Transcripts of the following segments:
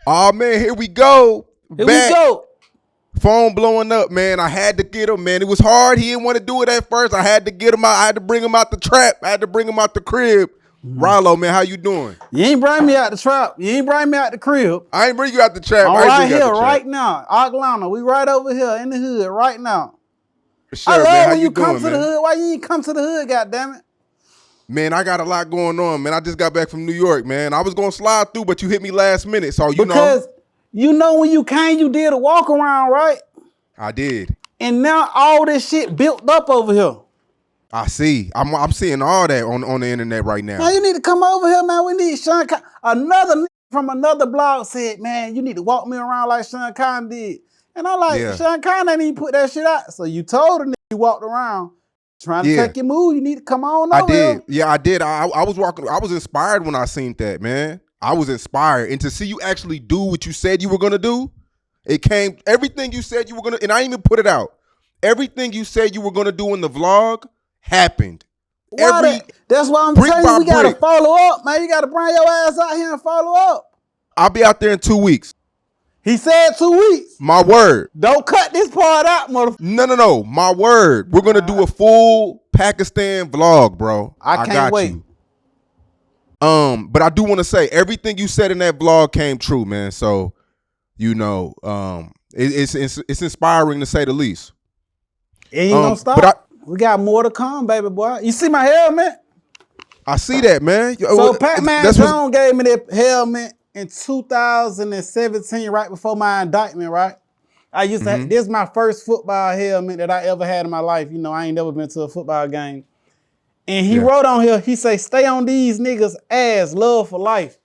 Oh man, here we go. Here we go. Phone blowing up, man. I had to get him, man. It was hard. He didn't want to do it at first. I had to get him out. I had to bring him out the trap. I had to bring him out the crib. Ralo, man, how you doing? You ain't bring me out the trap. You ain't bring me out the crib. I ain't bring you out the trap. I'm right here, right now. Atlanta. We right over here in the hood right now. Sure, I love man. How when you come doing, to the hood. Why you ain't come to the hood, goddammit? Man, I got a lot going on, man. I just got back from New York, man. I was going to slide through, but you hit me last minute, so you know. Because you know when you came, you did a walk around, right? I did. And now all this shit built up over here. I see. I'm seeing all that on the internet right now. Man, you need to come over here, man. We need Sean Con. Another nigga from another blog said, man, you need to walk me around like Sean Con did. And I'm like, Sean Con ain't even put that shit out. So you told the nigga you walked around trying to take your move. You need to come on over here. Yeah, I did. I was walking. I was inspired when I seen that, man. I was inspired. And to see you actually do what you said you were going to do, it came, everything you said you were going to, and I didn't even put it out. Everything you said you were going to do in the vlog happened. That's why I'm telling you, we got to follow up, man. You got to bring your ass out here and follow up. I'll be out there in 2 weeks. He said 2 weeks. My word. Don't cut this part out, motherfucker. No. My word. We're going to do a full Pakistan vlog, bro. I can't wait. You. But I do want to say, everything you said in that vlog came true, man. So, you know, it's inspiring to say the least. It ain't gonna stop. We got more to come, baby boy. You see my helmet? I see that, man. So Pat-Man Jones gave me that helmet in 2017, right before my indictment, right? I used to have, this is my first football helmet that I ever had in my life. You know, I ain't never been to a football game. And he wrote on here, he say, stay on these niggas' ass, love for life.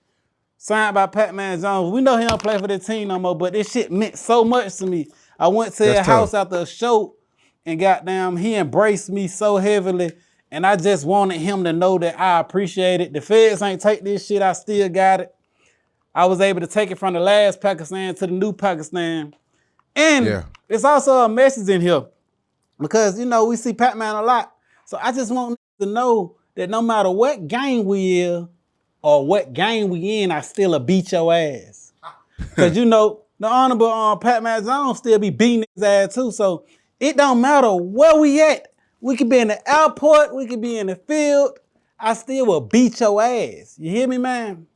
Signed by Pat-Man Jones. We know he don't play for the team no more, but this shit meant so much to me. I went to his house after a show, and goddamn, he embraced me so heavily, and I just wanted him to know that I appreciate it. The feds ain't take this shit, I still got it. I was able to take it from the last Pakistan to the new Pakistan. And it's also a message in here, because, you know, we see Pat-Man a lot. So I just want to know that no matter what gang we in or what gang we in, I still beat your ass. Because, you know, the honorable Pat-Man Jones still be beating his ass too. So it don't matter where we at. We could be in the airport. We could be in the field. I still will beat your ass. You hear me, man?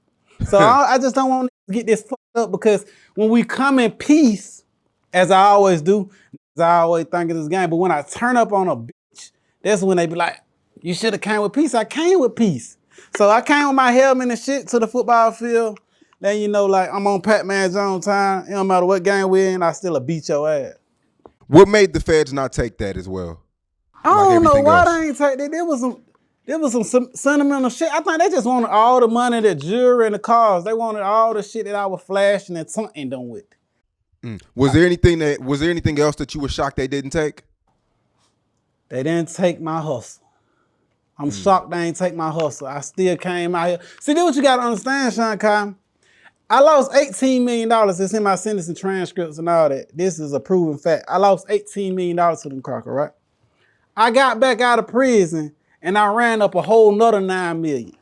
So I just don't want to get this fucked up, because when we come in peace, as I always do, as I always think of this game, but when I turn up on a bitch, that's when they be like, you should have came with peace. I came with peace. So I came with my helmet and shit to the football field. Then, you know, like, I'm on Pat-Man Jones time. It don't matter what game we're in, I still beat your ass. What made the feds not take that as well? I don't know why they ain't take that. There was some sentimental shit. I think they just wanted all the money, the jewelry, and the cars. They wanted all the shit that I was flashing and taunting them with. Was there anything else that you were shocked they didn't take? They didn't take my hustle. I'm shocked they ain't take my hustle. I still came out here. See, this what you gotta understand, Sean Kyle. I lost $18 million. It's in my sentencing transcripts and all that. This is a proven fact. I lost $18 million to them cracker, right? I got back out of prison and I ran up a whole nother $9 million.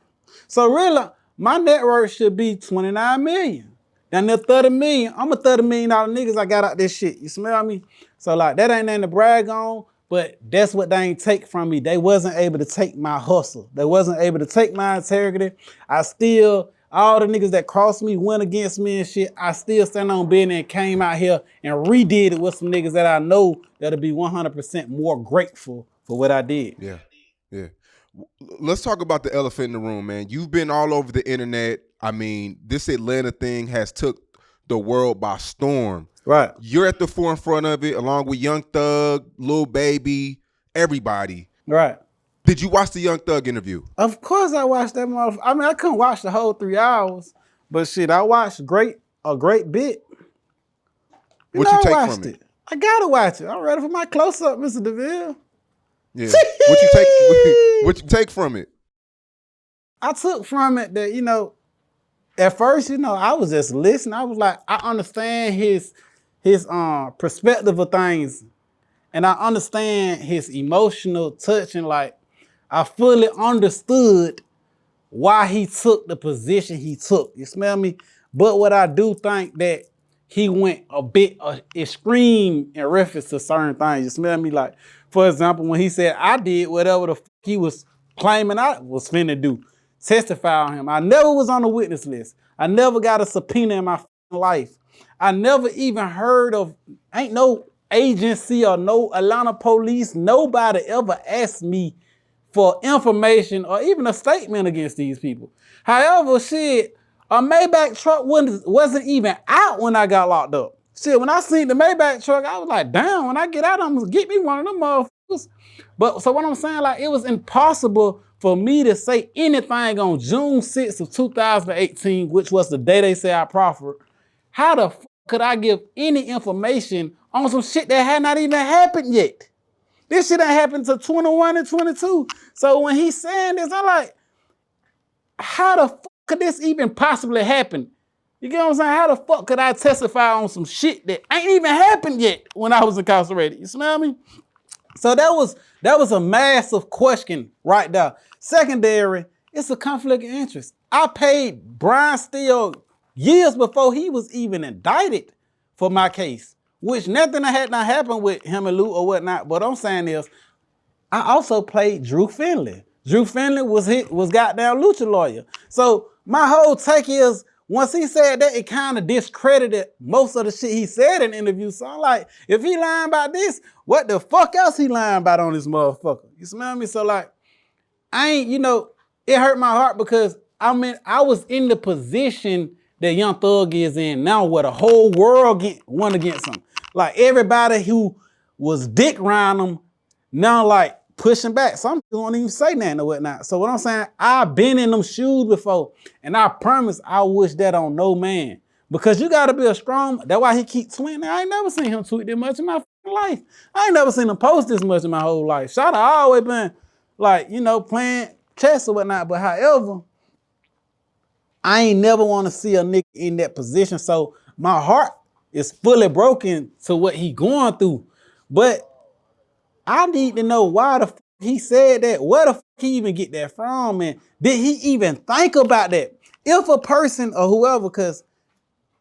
So really, my net worth should be $29 million. Then there $30 million. I'm a $30 million niggas I got out this shit. You smell me? So like, that ain't nothing to brag on, but that's what they ain't take from me. They wasn't able to take my hustle. They wasn't able to take my integrity. All the niggas that crossed me, went against me and shit, I still stand on business and came out here and redid it with some niggas that I know that'll be 100% more grateful for what I did. Yeah. Let's talk about the elephant in the room, man. You've been all over the internet. I mean, this Atlanta thing has took the world by storm. Right. You're at the forefront of it, along with Young Thug, Lil Baby, everybody. Right. Did you watch the Young Thug interview? Of course I watched that motherfucker. I mean, I couldn't watch the whole 3 hours, but shit, I watched a great bit. What you take from it? I gotta watch it. I'm ready for my close-up, Mr. DeVille. Yeah. What you take from it? I took from it that, you know, at first, you know, I was just listening. I was like, I understand his perspective of things, and I understand his emotional touch, and like, I fully understood why he took the position he took. You smell me? But what I do think that he went a bit extreme in reference to certain things. You smell me? Like, for example, when he said, I did whatever the fuck he was claiming I was finna do, testify on him. I never was on the witness list. I never got a subpoena in my life. I never even heard of, ain't no agency or no Atlanta police, nobody ever asked me for information or even a statement against these people. However, shit, a Maybach truck wasn't even out when I got locked up. Shit, when I seen the Maybach truck, I was like, damn, when I get out, I'm gonna get me one of them motherfuckers. But so what I'm saying, like, it was impossible for me to say anything on June 6th of 2018, which was the day they said I proffered. How the fuck could I give any information on some shit that had not even happened yet? This shit ain't happened to 21 and 22. So when he's saying this, I'm like, how the fuck could this even possibly happen? You get what I'm saying? How the fuck could I testify on some shit that ain't even happened yet when I was incarcerated? You smell me? So that was a massive question right there. Secondary, it's a conflict of interest. I paid Brian Steele years before he was even indicted for my case, which nothing had not happened with him and Lou or whatnot. But I'm saying is, I also played Drew Finley. Drew Finley was goddamn Lucha lawyer. So my whole take is, once he said that, it kind of discredited most of the shit he said in the interview. So I'm like, if he lying about this, what the fuck else he lying about on this motherfucker? You smell me? So like, I ain't, it hurt my heart because I was in the position that Young Thug is in now, where the whole world went against him. Like, everybody who was dick around him now, like, pushing back. Some people won't even say nothing or whatnot. So what I'm saying, I've been in them shoes before, and I promise I wish that on no man. Because you gotta be a strong, that's why he keep tweeting. I ain't never seen him tweet this much in my life. I ain't never seen him post this much in my whole life. Shout out, always been like, playing chess or whatnot. But however, I ain't never want to see a nigga in that position. So my heart is fully broken to what he going through. But I need to know why the fuck he said that. Where the fuck he even get that from? And did he even think about that? If a person or whoever, because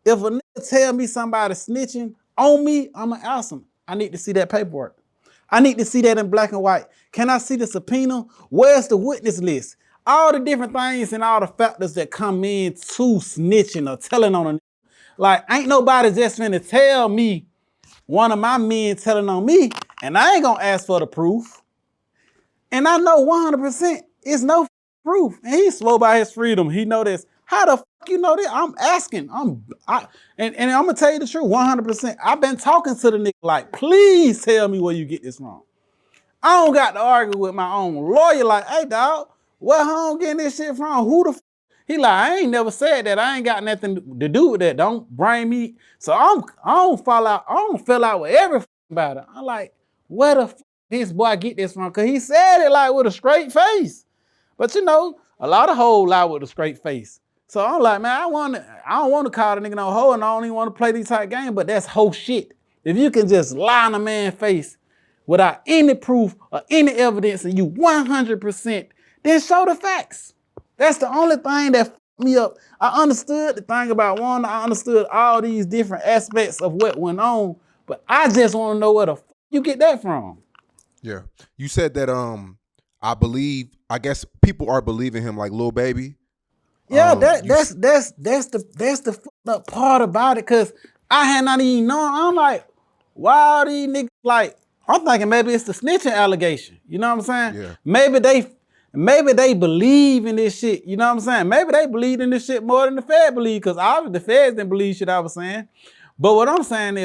if a nigga tell me somebody snitching on me, I'ma ask him. I need to see that paperwork. I need to see that in black and white. Can I see the subpoena? Where's the witness list? All the different things and all the factors that come in to snitching or telling on a nigga. Like, ain't nobody just finna tell me one of my men telling on me, and I ain't gonna ask for the proof. And I know 100% it's no proof. And he's slow by his freedom. He know this. How the fuck you know this? I'm asking. And I'm gonna tell you the truth, 100%. I've been talking to the nigga like, please tell me where you get this from. I don't got to argue with my own lawyer like, hey dog, where home getting this shit from? Who the fuck? He like, I ain't never said that. I ain't got nothing to do with that. Don't bring me. So I don't fall out with everything about it. I'm like, where the fuck this boy get this from? Cause he said it like with a straight face. But a lot of hoes lie with a straight face. So I'm like, man, I don't want to call the nigga no hoe, and I don't even want to play these type games, but that's whole shit. If you can just lie in a man's face without any proof or any evidence and you 100%, then show the facts. That's the only thing that fucked me up. I understood the thing about Wanda. I understood all these different aspects of what went on, but I just want to know where the fuck you get that from. Yeah. You said that I guess people are believing him like Lil Baby. Yeah, that's the fucked up part about it, cause I had not even known. I'm like, why are these niggas like, I'm thinking maybe it's the snitching allegation. You know what I'm saying? Yeah. Maybe they believe in this shit. You know what I'm saying? Maybe they believe in this shit more than the Fed believe, because obviously the Feds didn't believe shit I was saying. But what I'm saying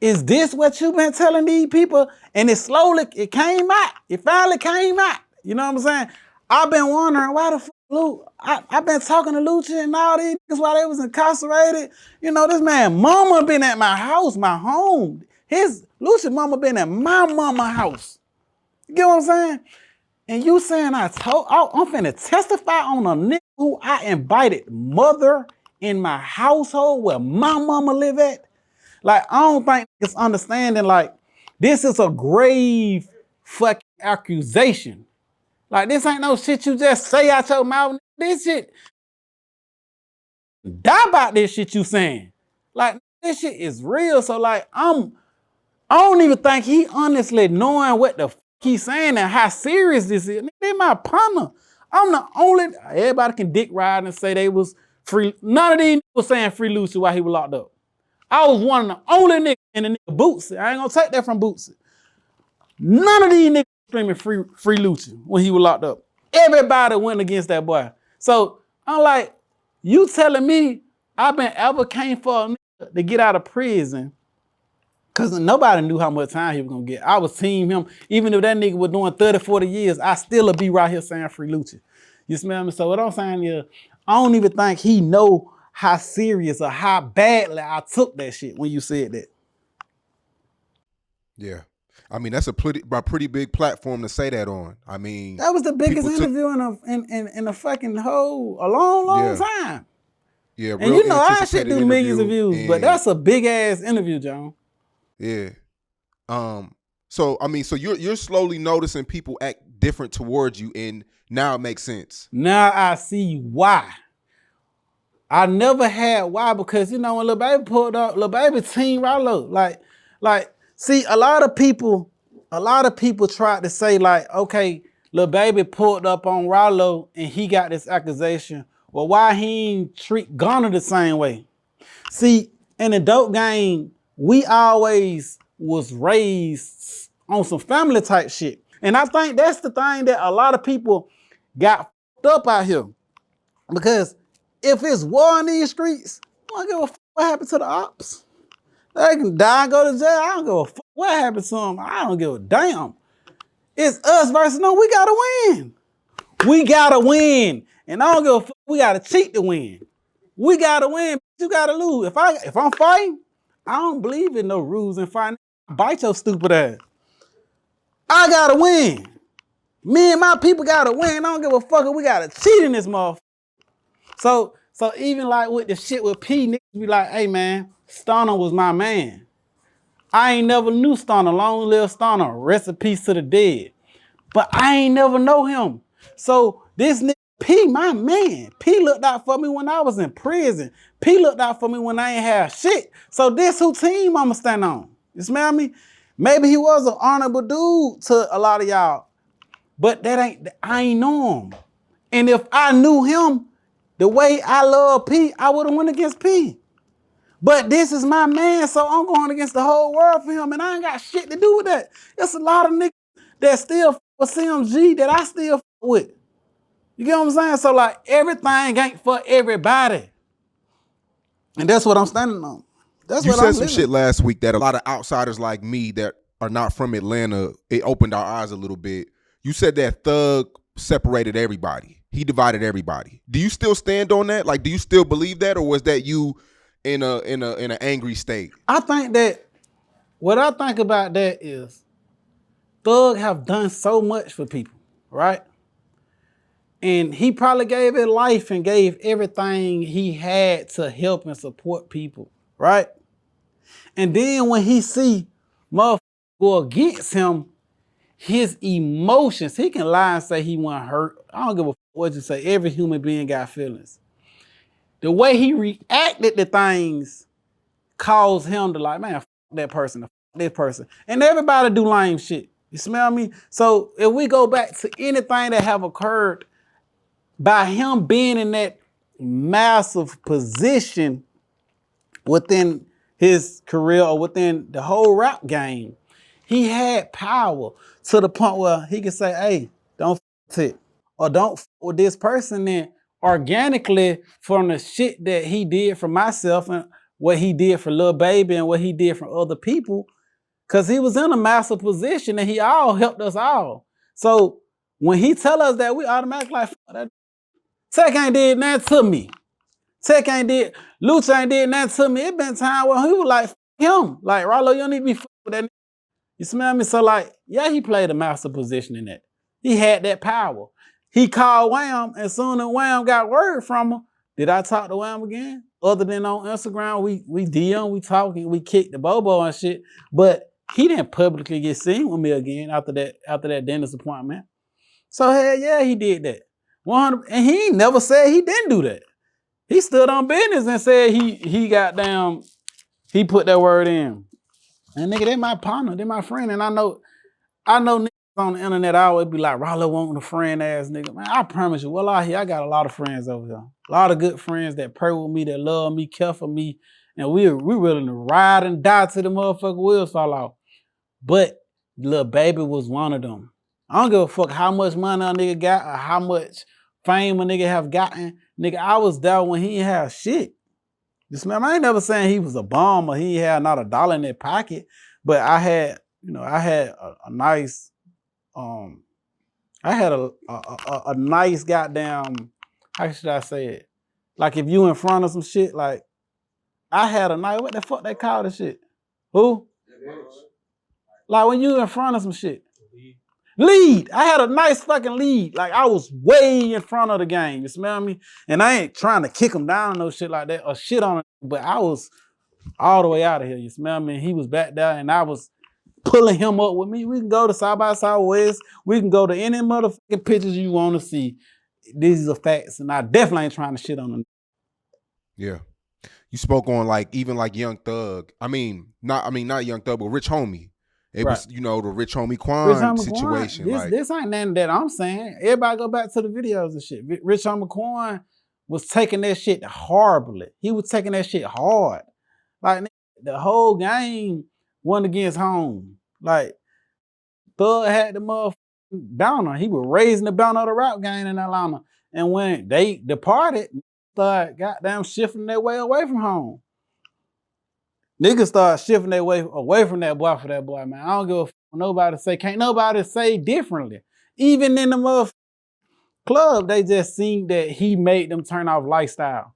is this what you been telling these people? And it came out. It finally came out. You know what I'm saying? I've been wondering why the fuck I've been talking to Lucha and all these niggas while they was incarcerated. This man mama been at my house, my home. His Lucha mama been at my mama house. You get what I'm saying? And you saying I'm finna testify on a nigga who I invited mother in my household where my mama live at? Like, I don't think it's understanding, like, this is a grave fucking accusation. Like, this ain't no shit you just say out your mouth. This shit, die about this shit you saying. Like, this shit is real. So, like, I don't even think he honestly knowing what the fuck he's saying and how serious this is. They my partner. I'm the only, everybody can dick ride and say they was free. None of these was saying free Lucy while he was locked up. I was one of the only niggas in the nigga Bootsy. I ain't gonna take that from Bootsy. None of these niggas screaming free Lucci when he was locked up. Everybody went against that boy. So I'm like, you telling me I've been advocating for a nigga to get out of prison because nobody knew how much time he was gonna get. I was team him. Even if that nigga was doing 30, 40 years, I still would be right here saying free Lucci. You smell me? So what I'm saying is, I don't even think he know how serious or how badly I took that shit when you said that. Yeah. I mean, that's a pretty big platform to say that on. I mean, that was the biggest interview in a fucking whole a long time. Yeah, and you know I should do millions of views, but that's a big ass interview, John. Yeah. So I mean, so you're slowly noticing people act different towards you, and now it makes sense. Now I see why. I never had why, because you know when Lil Baby pulled up, Lil Baby team Ralo. Like, see, a lot of people tried to say, like, okay, Lil Baby pulled up on Ralo and he got this accusation. Well, why he ain't treat Gunna the same way? See, in the dope game, we always was raised on some family type shit. And I think that's the thing that a lot of people got fucked up out here. Because if it's war in these streets, I don't give a fuck what happened to the ops. They can die and go to jail. I don't give a fuck what happened to them. I don't give a damn. It's us versus no, we gotta win. We gotta win. And I don't give a fuck, we gotta cheat to win. We gotta win, you gotta lose. If I'm fighting, I don't believe in no rules and fighting. Bite your stupid ass. I gotta win. Me and my people gotta win. I don't give a fuck if we gotta cheat in this motherfucker. So even like with the shit with P, niggas be like, hey man, Stunner was my man. I ain't never knew Stunner. Long live Stunner. Rest in peace to the dead. But I ain't never know him. So this nigga P, my man. P looked out for me when I was in prison. P looked out for me when I ain't have shit. So this who team I'ma stand on. You smell me? Maybe he was an honorable dude to a lot of y'all. But I ain't know him. And if I knew him the way I love P, I would have went against P. But this is my man, so I'm going against the whole world for him, and I ain't got shit to do with that. There's a lot of niggas that still f with CMG that I still f with. You get what I'm saying? So like everything ain't for everybody. And that's what I'm standing on. That's you what said I'm some living. Shit last week that a lot of outsiders like me that are not from Atlanta, it opened our eyes a little bit. You said that Thug separated everybody. He divided everybody. Do you still stand on that? Like, do you still believe that, or was that you in an angry state? I think that what I think about that is Thug have done so much for people, right? And he probably gave his life and gave everything he had to help and support people, right? And then when he see motherfuckers go against him, his emotions, he can lie and say he wasn't hurt. I don't give a fuck what you say. Every human being got feelings. The way he reacted to things caused him to like, man, fuck that person, fuck this person. And everybody do lame shit. You smell me? So if we go back to anything that have occurred by him being in that massive position within his career or within the whole rap game, he had power to the point where he could say, hey, don't f it, or don't f with this person. Then organically from the shit that he did for myself and what he did for Lil Baby and what he did for other people, because he was in a massive position and he all helped us all. So when he tell us that, we automatically like, that Tech ain't did nothing to me. Tech ain't did, Lucha ain't did nothing to me. It been time where he was like, him. Like, Ralo, you don't need to be with that. You smell me? So like, yeah, he played a master position in that. He had that power. He called Wham, and soon as Wham got word from him, did I talk to Wham again? Other than on Instagram, we DM, we talking, we kicked the bobo and shit. But he didn't publicly get seen with me again after that dentist appointment. So hell yeah, he did that. 100, and he ain't never said he didn't do that. He stood on business and said he got down, he put that word in. And nigga, they my partner, they my friend, and I know niggas on the internet I always be like, Ralo wanting a friend ass nigga. Man, I promise you, well, out here, I got a lot of friends over here. A lot of good friends that pray with me, that love me, care for me, and we willing to ride and die till the motherfucking wheels fall off. But little baby was one of them. I don't give a fuck how much money a nigga got or how much fame a nigga have gotten. Nigga, I was there when he had shit. This man, I ain't never saying he was a bum or he had not a dollar in that pocket, but I had, I had a nice, I had a nice goddamn, how should I say it? Like if you in front of some shit, like I had a nice, what the fuck they call this shit? Who? Like when you in front of some shit. Lead. I had a nice fucking lead. Like I was way in front of the game. You smell me? And I ain't trying to kick him down no shit like that or shit on it. But I was all the way out of here. You smell me? He was back there and I was pulling him up with me. We can go to South by Southwest. We can go to any motherfucking pictures you want to see. These are facts. And I definitely ain't trying to shit on them. Yeah. You spoke on like even like Young Thug. Not Young Thug, but Rich Homie. It was, the Rich Homie Quan situation. This ain't nothing that I'm saying. Everybody go back to the videos and shit. Rich Homie Quan was taking that shit horribly. He was taking that shit hard. Like the whole game went against home. Like Thug had the motherfucking banner. He was raising the banner of the rap game in Atlanta. And when they departed, Thug goddamn shifting their way away from home. Niggas start shifting their way away from that boy for that boy, man. I don't give a fuck what nobody say. Can't nobody say differently. Even in the motherfucking club, they just seen that he made them turn off lifestyle.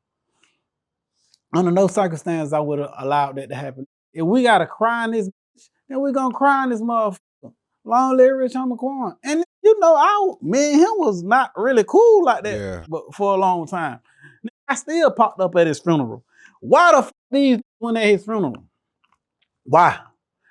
Under no circumstance I would have allowed that to happen. If we gotta cry in this bitch, then we gonna cry in this motherfucker. Long live Rich Homie Quan. And me and him was not really cool like that but for a long time. I still popped up at his funeral. Why the fuck these went at his funeral? Why?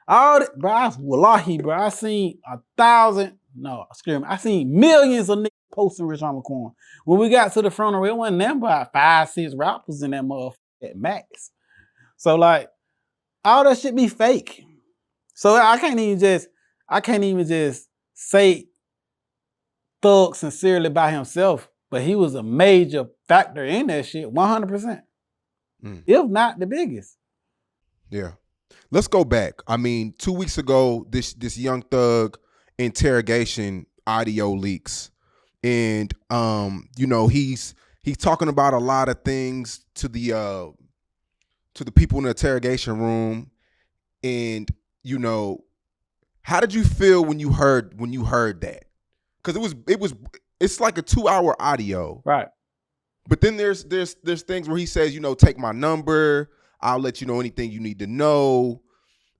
Wallahi, bro, I seen I seen millions of niggas posting Rich Homie Quan. When we got to the funeral, it wasn't them about 5-6 rappers in that motherfucker at max. So like, all that shit be fake. So I can't even just say Thug sincerely by himself, but he was a major factor in that shit, 100%. If not the biggest. Yeah. Let's go back. 2 weeks ago, this Young Thug interrogation audio leaks. And he's talking about a lot of things to the people in the interrogation room. And how did you feel when you heard that? Because it's like a 2-hour audio. Right. But then there's things where he says, take my number, I'll let you know anything you need to know.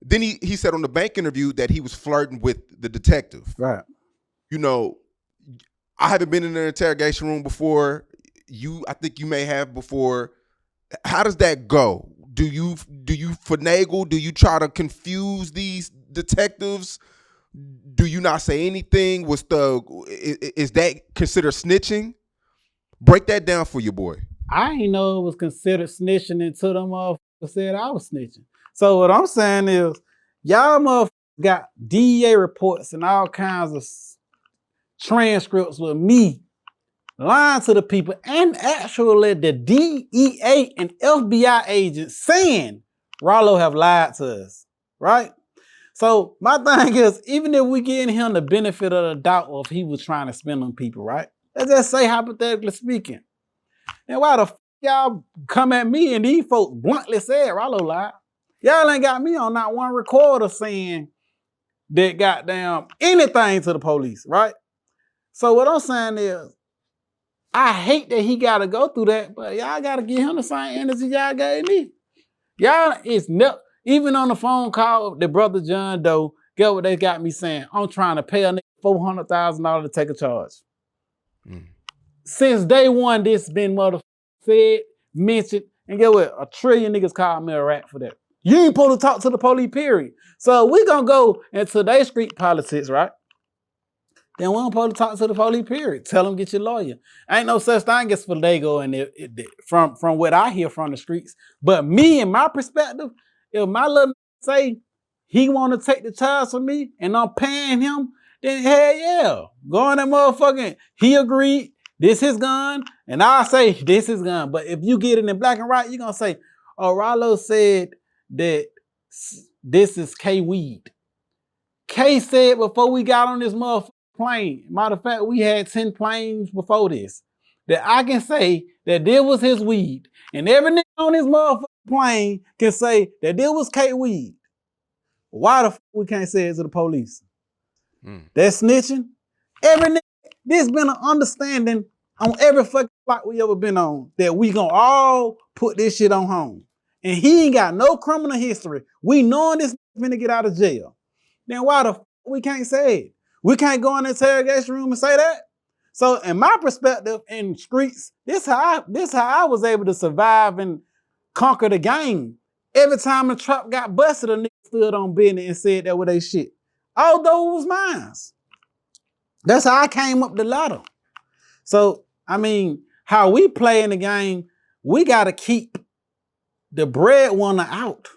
Then he said on the bank interview that he was flirting with the detective. Right. I haven't been in an interrogation room before. I think you may have before. How does that go? Do you finagle? Do you try to confuse these detectives? Do you not say anything? Is that considered snitching? Break that down for your boy. I ain't know it was considered snitching until them motherfuckers said I was snitching. So what I'm saying is, y'all motherfuckers got DEA reports and all kinds of transcripts with me lying to the people, and actually the DEA and FBI agents saying Ralo have lied to us, right? So my thing is, even if we giving him the benefit of the doubt of he was trying to spin on people, right? Let's just say hypothetically speaking. And why the fuck y'all come at me and these folks bluntly said Ralo lied? Y'all ain't got me on not one recorder saying that goddamn anything to the police, right? So what I'm saying is, I hate that he gotta go through that, but y'all gotta give him the same energy y'all gave me. Y'all is even on the phone call with the brother John Doe, get what they got me saying? I'm trying to pay a nigga $400,000 to take a charge. Since day one, this been said, mentioned, and get what? 1 trillion niggas called me a rat for that. You ain't supposed to talk to the police, period. So we gonna go into their street politics, right? then we don't supposed to talk to the police, period. Tell them get your lawyer. Ain't no such thing as Fidego and from what I hear from the streets. But me, in my perspective, if my little say he want to take the charge for me and I'm paying him, then hell yeah. Go on that motherfucking, he agreed, this his gun, and I say this his gun. But if you get it in black and white, you're going to say, oh, Ralo said that this is K-weed. K said before we got on this motherfucking plane, matter of fact, we had 10 planes before this, that I can say that this was his weed. And every nigga on this motherfucking plane can say that this was K-weed. Why the fuck we can't say it to the police? That's snitching. Every nigga, there's been an understanding on every fucking flight we ever been on that we gonna all put this shit on home. And he ain't got no criminal history. We knowing this finna get out of jail. Then why the fuck we can't say it? We can't go in the interrogation room and say that? So in my perspective in streets, this how I was able to survive and conquer the game. Every time the trap got busted, a nigga stood on business and said that was they shit. Although it was mine. That's how I came up the ladder. So, I mean, how we play in the game, we gotta keep the breadwinner out.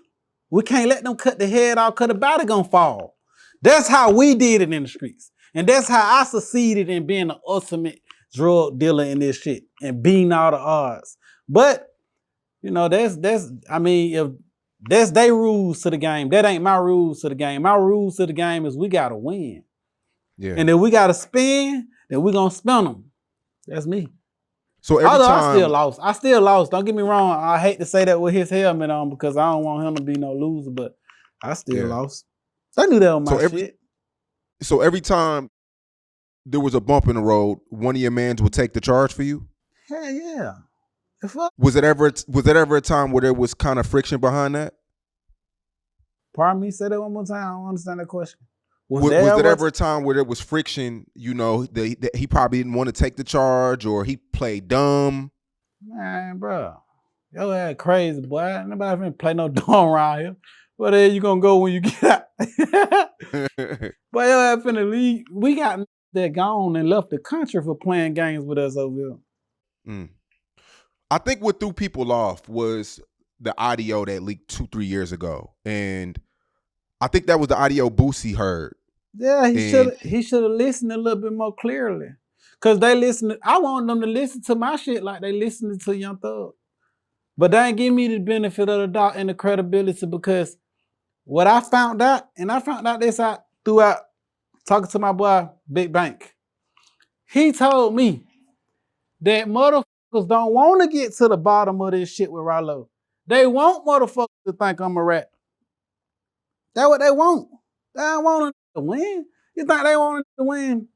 We can't let them cut the head off because the body gonna fall. That's how we did it in the streets. And that's how I succeeded in being the ultimate drug dealer in this shit and beating all the odds. But, you know, I mean, if that's their rules to the game, that ain't my rules to the game. My rules to the game is we gotta win. Yeah. And if we gotta spin, then we gonna spin them. That's me. So every Although time I still lost. Don't get me wrong. I hate to say that with his helmet on because I don't want him to be no loser, but I still lost. I knew that was my shit. So every time there was a bump in the road, one of your mans would take the charge for you? Hell yeah. Was it ever a time where there was kind of friction behind that? Pardon me, say that one more time. I don't understand that question. Was there ever a time where there was friction, you know, that he probably didn't want to take the charge or he played dumb? Man, bro. Yo ass crazy, boy. Nobody finna play no dumb around here. Where the hell you gonna go when you get out? But yo ass finna leave. We got that gone and left the country for playing games with us over here. I think what threw people off was the audio that leaked 2-3 years ago. And I think that was the audio Boosie heard. Yeah, he should have listened a little bit more clearly. Cause I want them to listen to my shit like they listening to Young Thug. But they ain't give me the benefit of the doubt and the credibility because what I found out, and I found out this out throughout talking to my boy Big Bank. He told me that motherfuckers don't want to get to the bottom of this shit with Ralo. They want motherfuckers to think I'm a rat. That's what they want. They don't want to win. You think they want to win?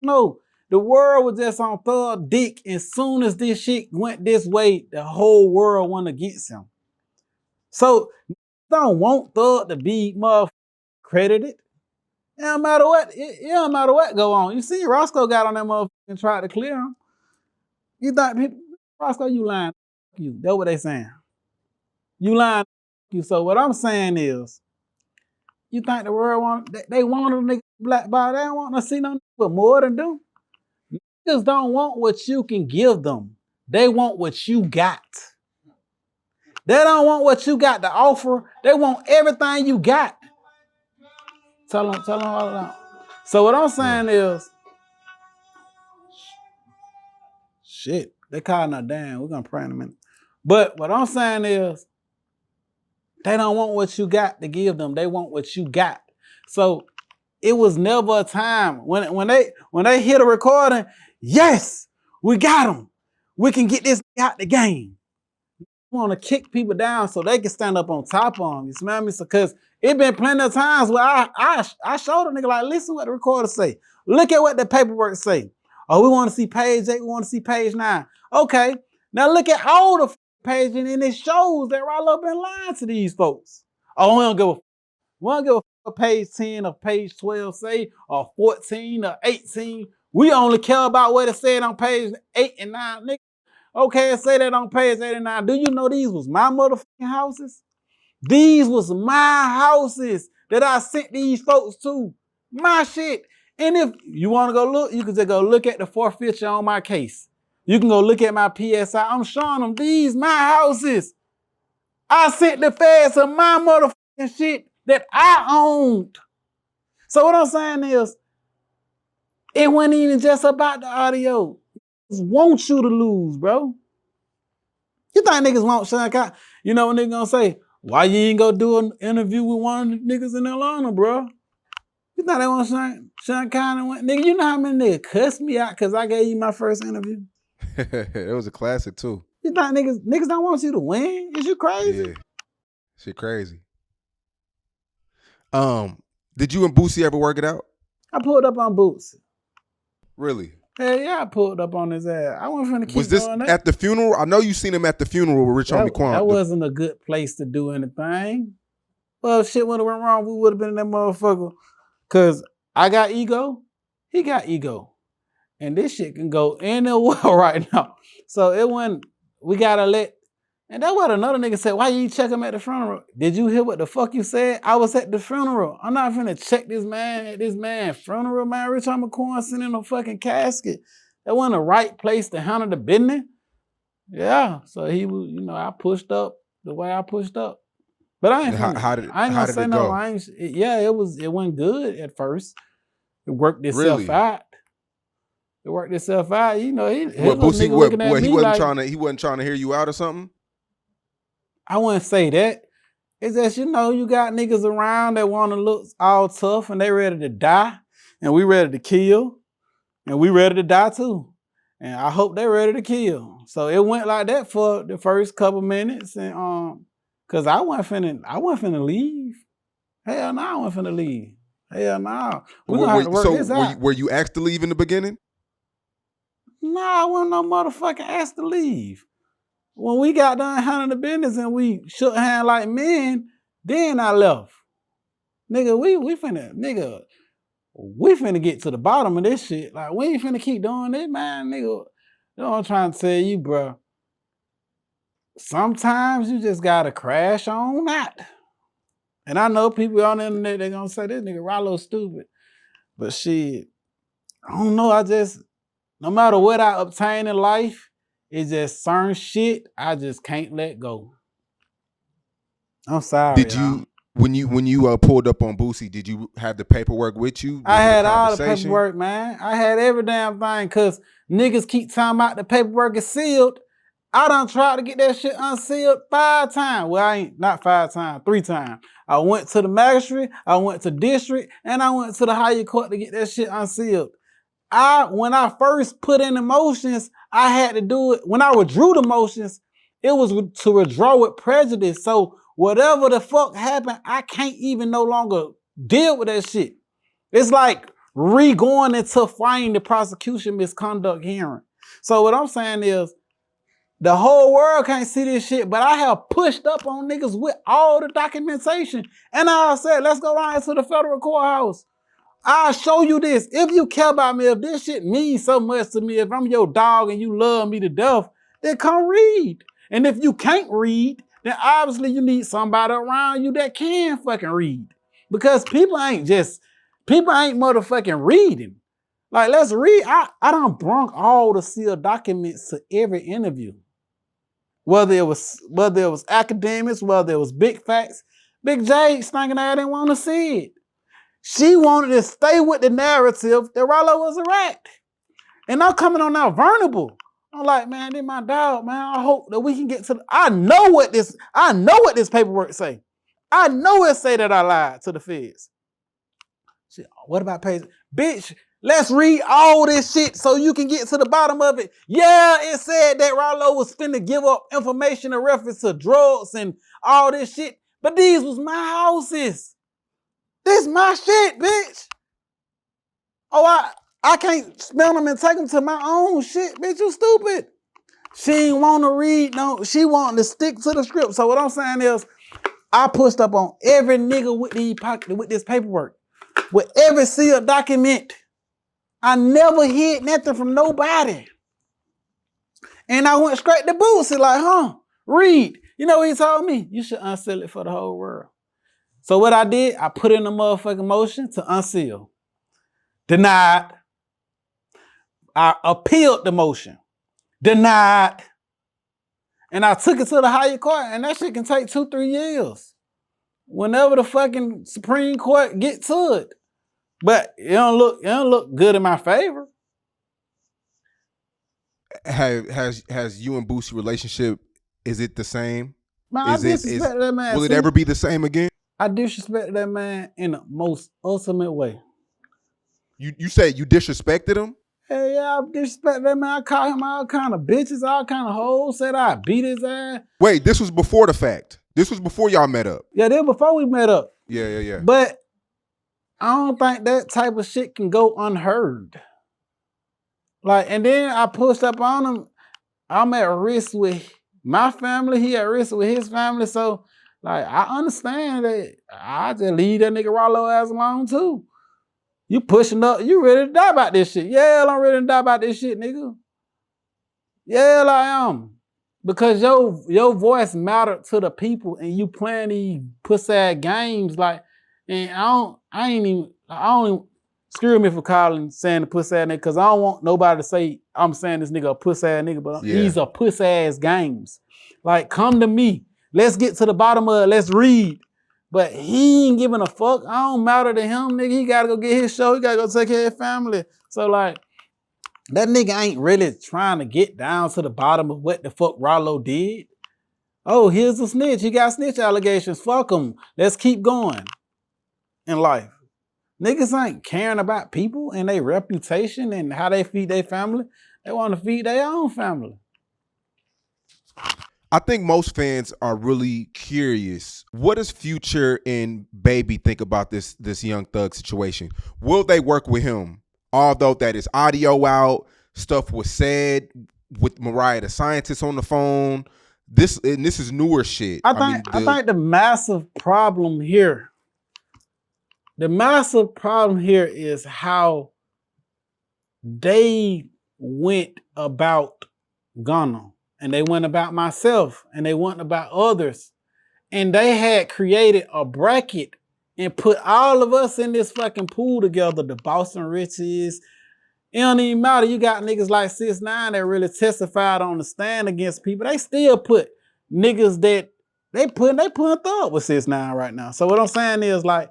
No. The world was just on Thug dick. As soon as this shit went this way, the whole world went against him. So, don't want Thug to be motherfucking credited. It don't matter what. It don't matter what go on. You see, Roscoe got on that motherfucker and tried to clear him. You think, Roscoe, you lying? You. That's what they saying. You lying? You. So what I'm saying is, you think the world they want a nigga black body? They don't want to see no nigga with more than do. Niggas don't want what you can give them. They want what you got. They don't want what you got to offer. They want everything you got. Tell them all that. So what I'm saying is, shit, they calling us down. We're gonna pray in a minute. But what I'm saying is, they don't want what you got to give them. They want what you got. So it was never a time when they hear the recording, yes, we got them. We can get this out the game. We want to kick people down so they can stand up on top of them. You smell me? So, cause it been plenty of times where I showed a nigga like, listen what the recorder say. Look at what the paperwork say. Oh, we want to see page 8, we want to see page 9. Okay, now look at all the pages and it shows that Ralo been lying to these folks. Oh, we don't give a fuck page 10 or page 12 say, or 14 or 18. We only care about what it said on page 8 and 9, nigga. Okay, say that on page 8 and 9. Do you know these was my motherfucking houses? These was my houses that I sent these folks to. My shit. And if you want to go look, you can just go look at the forfeiture on my case. You can go look at my PSI. I'm showing them these my houses. I sent the feds of my motherfucking shit that I owned. So what I'm saying is, it wasn't even just about the audio. It want you to lose, bro. You think niggas want Sean Connery? You know what niggas gonna say? Why you ain't go do an interview with one of the niggas in Atlanta, bro? You thought they want Sean Connery? Nigga, you know how many niggas cussed me out because I gave you my first interview? It was a classic too. You think niggas don't want you to win? Is you crazy? Yeah. Shit crazy. Did you and Boosie ever work it out? I pulled up on Boots. Really? Hell yeah, I pulled up on his ass. I wasn't finna keep Was this doing that. at the funeral? I know you seen him at the funeral with Rich Homie Quan. That wasn't a good place to do anything. Well, if shit would have went wrong, we would have been in that motherfucker. Cause I got ego, he got ego. And this shit can go anywhere right now. So it went, we gotta let, and that's what another nigga said, why you check him at the funeral? Did you hear what the fuck you said? I was at the funeral. I'm not finna check this man at this man's funeral, man. Rich Homie Quan sitting in a fucking casket. That wasn't the right place to handle the business. Yeah, so he was, I pushed up the way I pushed up. But I ain't gonna say no. It went good at first. It worked itself out. It worked itself out. He wasn't trying to hear you out or something? I wouldn't say that. It's just, you got niggas around that want to look all tough and they ready to die. And we ready to kill. And we ready to die too. And I hope they ready to kill. So it went like that for the first couple minutes. And cause I wasn't finna leave. Hell no, I wasn't finna leave. Hell no. We're gonna have to work this out. Were you asked to leave in the beginning? No, I wasn't no motherfucking asked to leave. When we got done handling the business and we shook hands like men, then I left. Nigga, we finna get to the bottom of this shit. Like, we ain't finna keep doing this, man, nigga. You know what I'm trying to tell you, bro? Sometimes you just gotta crash on out. And I know people on the internet, they gonna say, this nigga Ralo stupid. But shit, I don't know, no matter what I obtain in life, it's just certain shit I just can't let go. I'm sorry. When you pulled up on Boosie, did you have the paperwork with you? I had all the paperwork, man. I had every damn thing, cause niggas keep talking about the paperwork is sealed. I done tried to get that shit unsealed 5 times. Well, I ain't, not 5 times, 3 times. I went to the magistrate, I went to district, and I went to the higher court to get that shit unsealed. When I first put in the motions, I had to do it. When I withdrew the motions, it was to withdraw with prejudice. So whatever the fuck happened, I can't even no longer deal with that shit. It's like re-going into fighting the prosecution misconduct hearing. So what I'm saying is, the whole world can't see this shit, but I have pushed up on niggas with all the documentation. And I said, let's go down to the federal courthouse. I'll show you this. If you care about me, if this shit means so much to me, if I'm your dog and you love me to death, then come read. And if you can't read, then obviously you need somebody around you that can fucking read. Because people ain't motherfucking reading. Like, let's read. I done brung all the sealed documents to every interview. Whether it was academics, whether it was big facts, Big J stinking ass didn't want to see it. She wanted to stay with the narrative that Ralo was a rat. And I'm coming on now vulnerable. I'm like, man, this my dog, man. I hope that we can get to I know what this paperwork say. I know it say that I lied to the feds. She, what about page? Bitch, let's read all this shit so you can get to the bottom of it. Yeah, it said that Ralo was finna give up information in reference to drugs and all this shit. But these was my houses. This my shit, bitch. Oh, I can't smell them and take them to my own shit, bitch. You stupid. She ain't want to read, no. She wanted to stick to the script. So what I'm saying is, I pushed up on every nigga with this paperwork, with every sealed document. I never hid nothing from nobody. And I went straight to Boosie, like, read. You know what he told me? You should unseal it for the whole world. So what I did, I put in a motherfucking motion to unseal. Denied. I appealed the motion. Denied. And I took it to the higher court, and that shit can take 2-3 years. Whenever the fucking Supreme Court get to it. But it don't look good in my favor. Has you and Boosie relationship, is it the same? Man, I disrespect that man. Will it ever be the same again? I disrespect that man in the most ultimate way. You said you disrespected him? Hey, yeah, I disrespect that man. I call him all kind of bitches, all kind of hoes. Said I beat his ass. Wait, this was before the fact. This was before y'all met up. Yeah, this before we met up. Yeah. But I don't think that type of shit can go unheard. Like, and then I pushed up on him. I'm at risk with my family. He at risk with his family. So, like, I understand that I just leave that nigga Ralo ass alone too. You pushing up, you ready to die about this shit. Yeah, I'm ready to die about this shit, nigga. Yeah, I am. Because your voice mattered to the people and you playing these pussy games like, and I don't even screw me for saying the pussy ass nigga, because I don't want nobody to say I'm saying this nigga a pussy ass nigga, but these are pussy ass games. Like, come to me. Let's get to the bottom of it. Let's read. But he ain't giving a fuck. I don't matter to him, nigga. He gotta go get his show. He gotta go take care of his family. So, like, that nigga ain't really trying to get down to the bottom of what the fuck Ralo did. Oh, here's a snitch. He got snitch allegations. Fuck him. Let's keep going in life. Niggas ain't caring about people and their reputation and how they feed their family. They want to feed their own family. I think most fans are really curious. What does Future and Baby think about this Young Thug situation? Will they work with him? Although that is audio out, stuff was said with Mariah the Scientist on the phone. This is newer shit. I think the massive problem here is how they went about Gunna. And they went about myself, and they went about others. And they had created a bracket and put all of us in this fucking pool together, the Boston Riches. It don't even matter. You got niggas like 6ix9ine that really testified on the stand against people. They still put niggas that they put up with 6ix9ine right now. So what I'm saying is, like,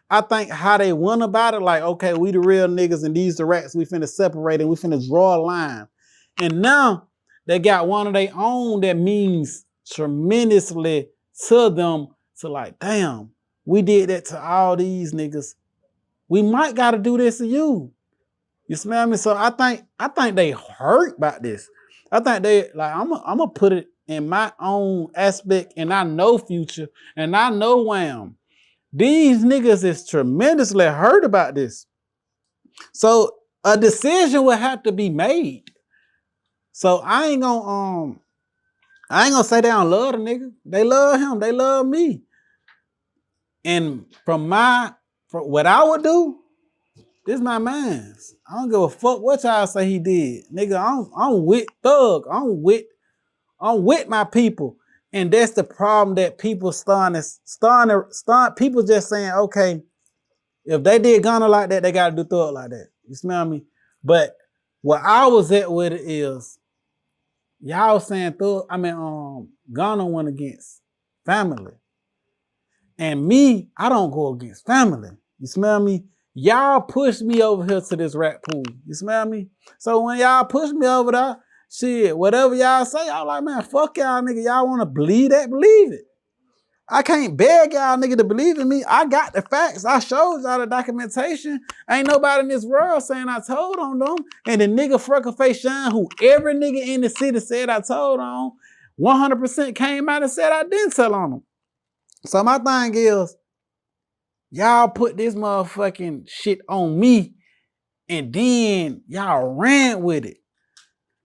I think how they went about it, like, okay, we the real niggas and these the rats, we finna separate and we finna draw a line. And now they got one of their own that means tremendously to them. To like, damn, we did that to all these niggas. We might gotta do this to you. You smell me? So I think they hurt about this. I think they like, I'm gonna put it in my own aspect, and I know Future and I know Wham. These niggas is tremendously hurt about this. So a decision will have to be made. So I ain't gonna say they don't love the nigga. They love him. They love me. And from what I would do, this my man's. I don't give a fuck what y'all say he did. Nigga, I'm with Thug. I'm with my people. And that's the problem that people people just saying, okay, if they did Gunna like that, they gotta do Thug like that. You smell me? But what I was at with it is, y'all saying Gunna went against family. And me, I don't go against family. You smell me? Y'all push me over here to this rat pool. You smell me? So when y'all push me over there, shit, whatever y'all say, y'all like, man, fuck y'all nigga. Y'all want to believe that? Believe it. I can't beg y'all nigga to believe in me. I got the facts. I showed y'all the documentation. Ain't nobody in this world saying I told on them. And the nigga Freckleface Shine, who every nigga in the city said I told on, 100% came out and said I didn't tell on them. So my thing is, y'all put this motherfucking shit on me, and then y'all ran with it.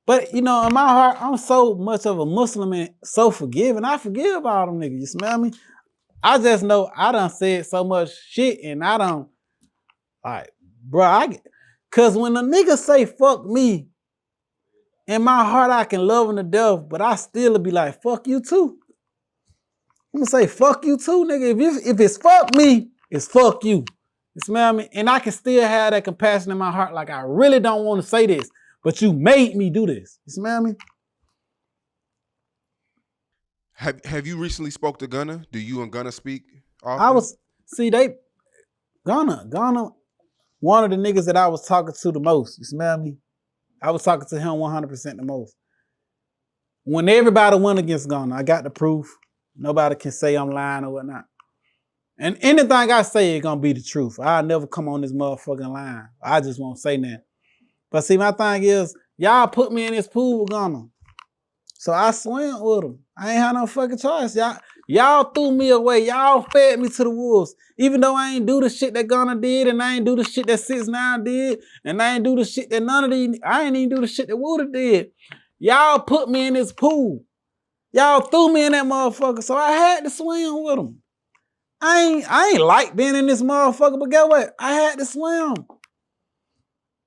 But, you know, in my heart, I'm so much of a Muslim and so forgiving. I forgive all them niggas, you smell me? I just know I done said so much shit, and I don't, like, bro, cause when a nigga say fuck me, in my heart I can love him to death, but I still be like, fuck you too. I'm gonna say fuck you too, nigga. If it's fuck me, it's fuck you. You smell me? And I can still have that compassion in my heart. Like, I really don't want to say this, but you made me do this. You smell me? Have you recently spoke to Gunna? Do you and Gunna speak often? I was, see, Gunna, one of the niggas that I was talking to the most. You smell me? I was talking to him 100% the most. When everybody went against Gunna, I got the proof. Nobody can say I'm lying or whatnot. And anything I say is gonna be the truth. I'll never come on this motherfucking line. I just won't say nothing. But see, my thing is, y'all put me in this pool with Gunna. So I swam with him. I ain't had no fucking choice. Y'all threw me away. Y'all fed me to the wolves. Even though I ain't do the shit that Gunna did, and I ain't do the shit that 6ix9ine did, and I ain't do the shit that none of these, I ain't even do the shit that Woody did. Y'all put me in this pool. Y'all threw me in that motherfucker, so I had to swim with him. I ain't like being in this motherfucker, but guess what? I had to swim.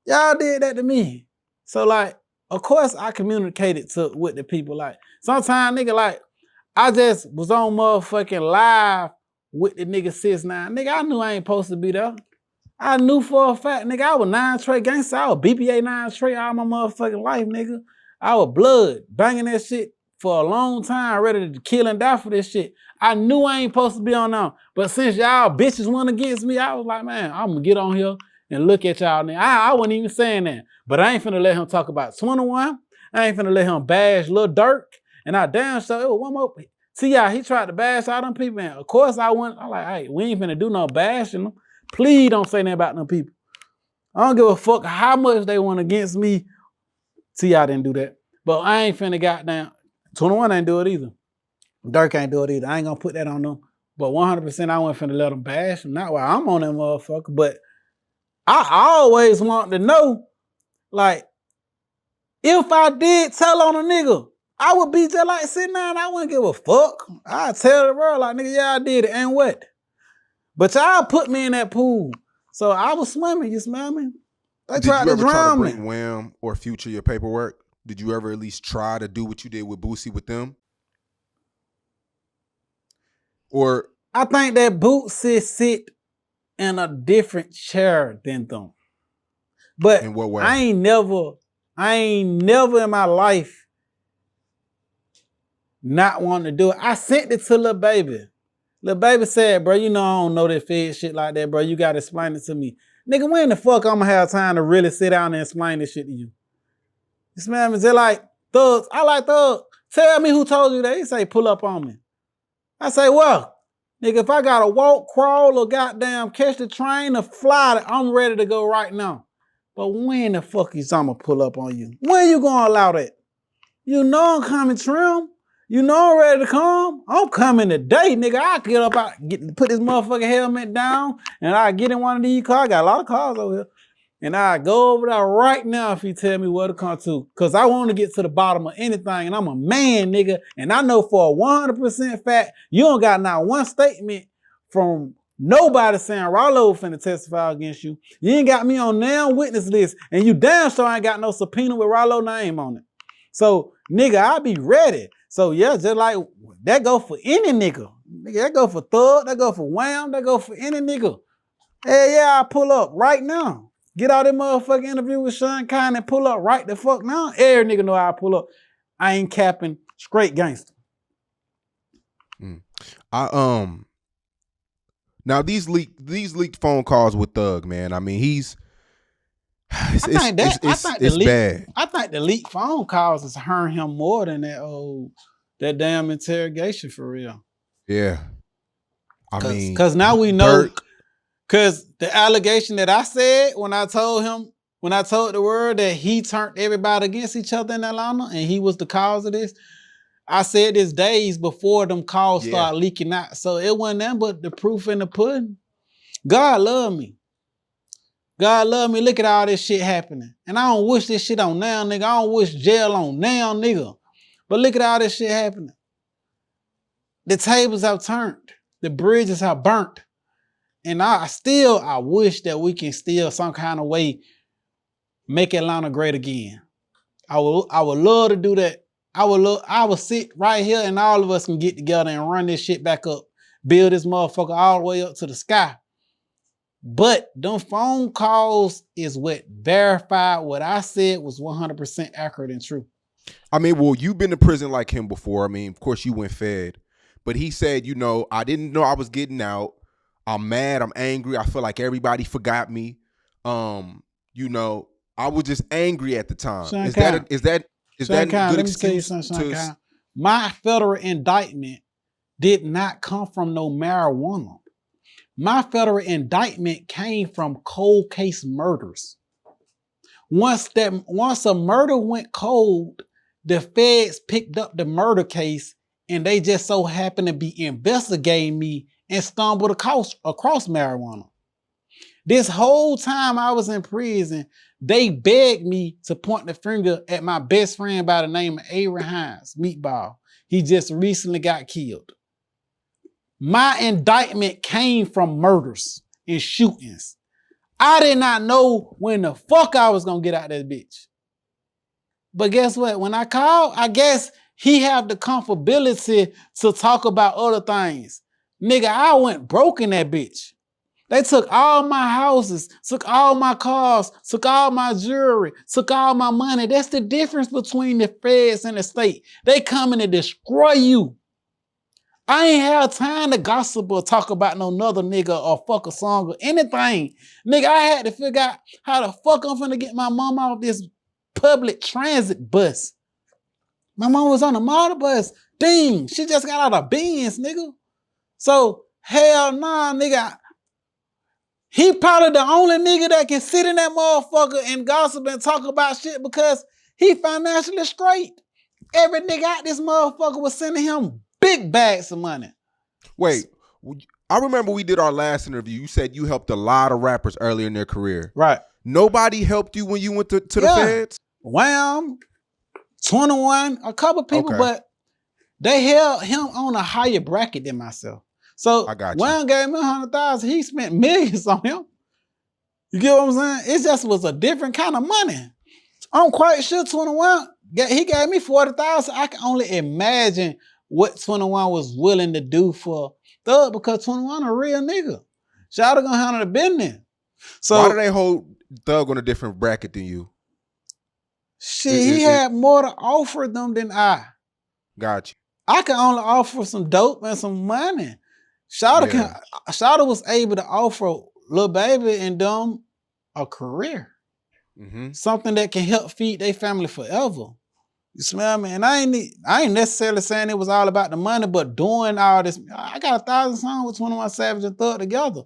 Y'all did that to me. So like, of course I communicated with the people. Like, sometimes nigga, like, I just was on motherfucking live with the nigga 6ix9ine. Nigga, I knew I ain't supposed to be there. I knew for a fact, nigga, I was 9 Trey gangster. I was BPA 9 Trey all my motherfucking life, nigga. I was blood, banging that shit for a long time, ready to kill and die for this shit. I knew I ain't supposed to be on them. But since y'all bitches went against me, I was like, man, I'm gonna get on here and look at y'all now. I wasn't even saying that. But I ain't finna let him talk about 21. I ain't finna let him bash Lil Durk. And I damn sure, it was one more. See, y'all, he tried to bash all them people. And of course I went, I'm like, hey, we ain't finna do no bashing them. Please don't say nothing about them people. I don't give a fuck how much they went against me. See, y'all didn't do that. But I ain't finna goddamn, 21 ain't do it either. Dirk ain't do it either. I ain't gonna put that on them. But 100% I wasn't finna let them bash them. Not while I'm on that motherfucker. But I always want to know, like, if I did tell on a nigga, I would be just like 6ix9ine. I wouldn't give a fuck. I'd tell the world, like, nigga, yeah, I did it. And what? But y'all put me in that pool. So I was swimming, you smell me? They Did tried you to ever try to drown me. bring Wham or Future your paperwork? Did you ever at least try to do what you did with Boosie with them? Or I think that Boosie sit in a different chair than them. But in what way? I ain't never in my life not wanting to do it. I sent it to Lil Baby. Lil Baby said, bro, you know I don't know that fed shit like that, bro. You gotta explain it to me. Nigga, when the fuck I'm gonna have time to really sit down and explain this shit to you? You smell me? They're like, thugs. I like thugs. Tell me who told you that. He say, pull up on me. I say, well, nigga, if I gotta walk, crawl, or goddamn catch the train or fly, I'm ready to go right now. But when the fuck is I'm gonna pull up on you? When you gonna allow that? You know I'm coming, Trim. You know I'm ready to come. I'm coming today, nigga. I get up, put this motherfucking helmet down, and I get in one of these cars. I got a lot of cars over here. And I go over there right now if you tell me where to come to. Because I want to get to the bottom of anything. And I'm a man, nigga. And I know for a 100% fact, you don't got not one statement from nobody saying Ralo finna testify against you. You ain't got me on now witness list. And you damn sure ain't got no subpoena with Ralo name on it. So, nigga, I'll be ready. So, yeah, just like that go for any nigga. Nigga, that go for Thug. That go for Wham. That go for any nigga. Hey, yeah, I pull up right now. Get out that motherfucking interview with Sean Kine and pull up right the fuck now. Every nigga know how I pull up. I ain't capping, straight gangster. Now these leaked phone calls with Thug, man. I mean, it's bad. I think the leaked phone calls is hurting him more than that damn interrogation for real. Yeah. Because now we know. Because the allegation that I said when I told the world that he turned everybody against each other in Atlanta and he was the cause of this, I said this days before them calls started leaking out. So it wasn't nothing but the proof in the pudding. God love me. God love me. Look at all this shit happening. And I don't wish this shit on now, nigga. I don't wish jail on now, nigga. But look at all this shit happening. The tables have turned. The bridges have burnt. And I wish that we can still some kind of way make Atlanta great again. I would love to do that. I would sit right here and all of us can get together and run this shit back up. Build this motherfucker all the way up to the sky. But them phone calls is what verified what I said was 100% accurate and true. I mean, well, you've been to prison like him before. I mean, of course you went fed. But he said, you know, I didn't know I was getting out. I'm mad. I'm angry. I feel like everybody forgot me. You know, I was just angry at the time. Sean Is Kyle. that a good Let me tell you excuse? something, Sean Kyle. My federal indictment did not come from no marijuana. My federal indictment came from cold case murders. Once a murder went cold, the feds picked up the murder case and they just so happened to be investigating me and stumbled across marijuana. This whole time I was in prison, they begged me to point the finger at my best friend by the name of Aaron Hines, Meatball. He just recently got killed. My indictment came from murders and shootings. I did not know when the fuck I was gonna get out that bitch. But guess what? When I called, I guess he have the comfortability to talk about other things. Nigga, I went broke in that bitch. They took all my houses, took all my cars, took all my jewelry, took all my money. That's the difference between the feds and the state. They coming to destroy you. I ain't have time to gossip or talk about no another nigga or fuck a song or anything. Nigga, I had to figure out how the fuck I'm finna get my mom off this public transit bus. My mom was on a motor bus. Dang, she just got out of Benz, nigga. So, hell nah, nigga. He probably the only nigga that can sit in that motherfucker and gossip and talk about shit because he financially straight. Every nigga out this motherfucker was sending him big bags of money. Wait, I remember we did our last interview. You said you helped a lot of rappers earlier in their career. Right. Nobody helped you when you went to the feds? Wham, 21, a couple people, Okay. but they held him on a higher bracket than myself. So I got you. Wham gave me 100,000. He spent millions on him. You get what I'm saying? It just was a different kind of money. I'm quite sure 21, he gave me 40,000. I can only imagine what 21 was willing to do for Thug because 21 a real nigga. Shout out gonna handle the business. So why do they hold Thug on a different bracket than you? Shit, he had more to offer them than I. Got you. I can only offer some dope and some money. Shawty was able to offer Lil Baby and them a career. Mm-hmm. Something that can help feed their family forever. You smell me? And I ain't necessarily saying it was all about the money, but doing all this, I got 1,000 songs with 21 Savage and Thug together.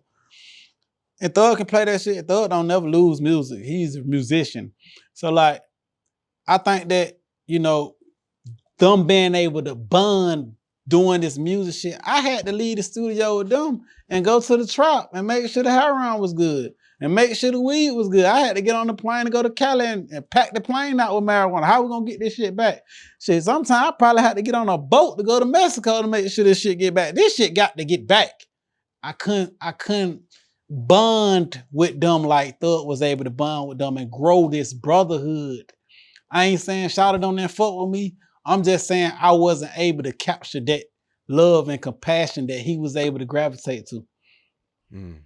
And Thug can play that shit. Thug don't never lose music. He's a musician. So like, I think that, you know, them being able to bond doing this music shit, I had to leave the studio with them and go to the trap and make sure the heroin was good and make sure the weed was good. I had to get on the plane and go to Cali and pack the plane out with marijuana. How we gonna get this shit back? Shit, sometimes I probably had to get on a boat to go to Mexico to make sure this shit get back. This shit got to get back. I couldn't bond with them like Thug was able to bond with them and grow this brotherhood. I ain't saying Shawty don't then fuck with me. I'm just saying I wasn't able to capture that love and compassion that he was able to gravitate to. Mm.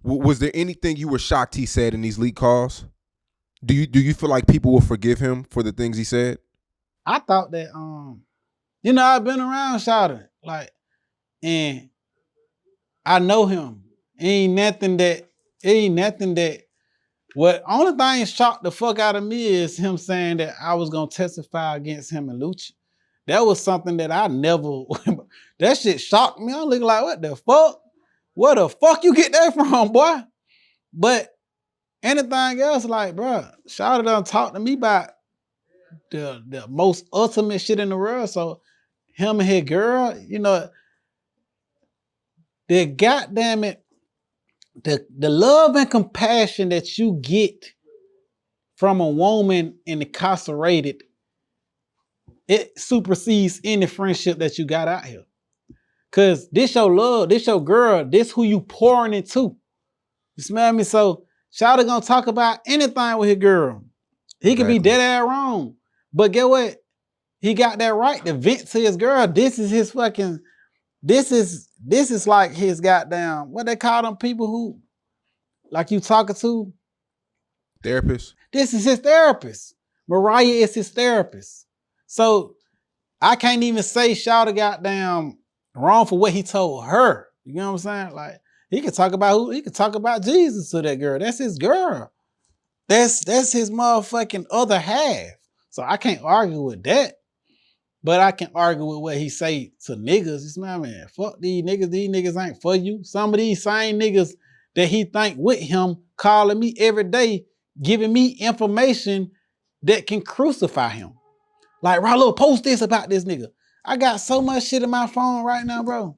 Was there anything you were shocked he said in these leak calls? Do you feel like people will forgive him for the things he said? I thought that, you know, I've been around Shawty, like, and I know him. Ain't nothing that, what only thing shocked the fuck out of me is him saying that I was gonna testify against him and Lucci. That was something that I never, that shit shocked me. I'm looking like, what the fuck? Where the fuck you get that from, boy? But anything else, like, bro, Shawty done talk to me about the most ultimate shit in the world. So him and his girl, you know, the goddamn it, the love and compassion that you get from a woman incarcerated, it supersedes any friendship that you got out here. Cause this your love, this your girl, this who you pouring into. You smell me? So Shawty gonna talk about anything with his girl. He could be dead ass wrong. But get what? He got that right to vent to his girl. This is his fucking this is like his goddamn, what they call them people who, like you talking to? Therapist. This is his therapist. Mariah is his therapist. So I can't even say Shawty goddamn wrong for what he told her. You know what I'm saying? Like, he could talk about Jesus to that girl. That's his girl. That's his motherfucking other half. So I can't argue with that. But I can argue with what he say to niggas. It's my man. Fuck these niggas ain't for you. Some of these same niggas that he think with him calling me every day, giving me information that can crucify him. Like, Ralo, post this about this nigga. I got so much shit in my phone right now, bro.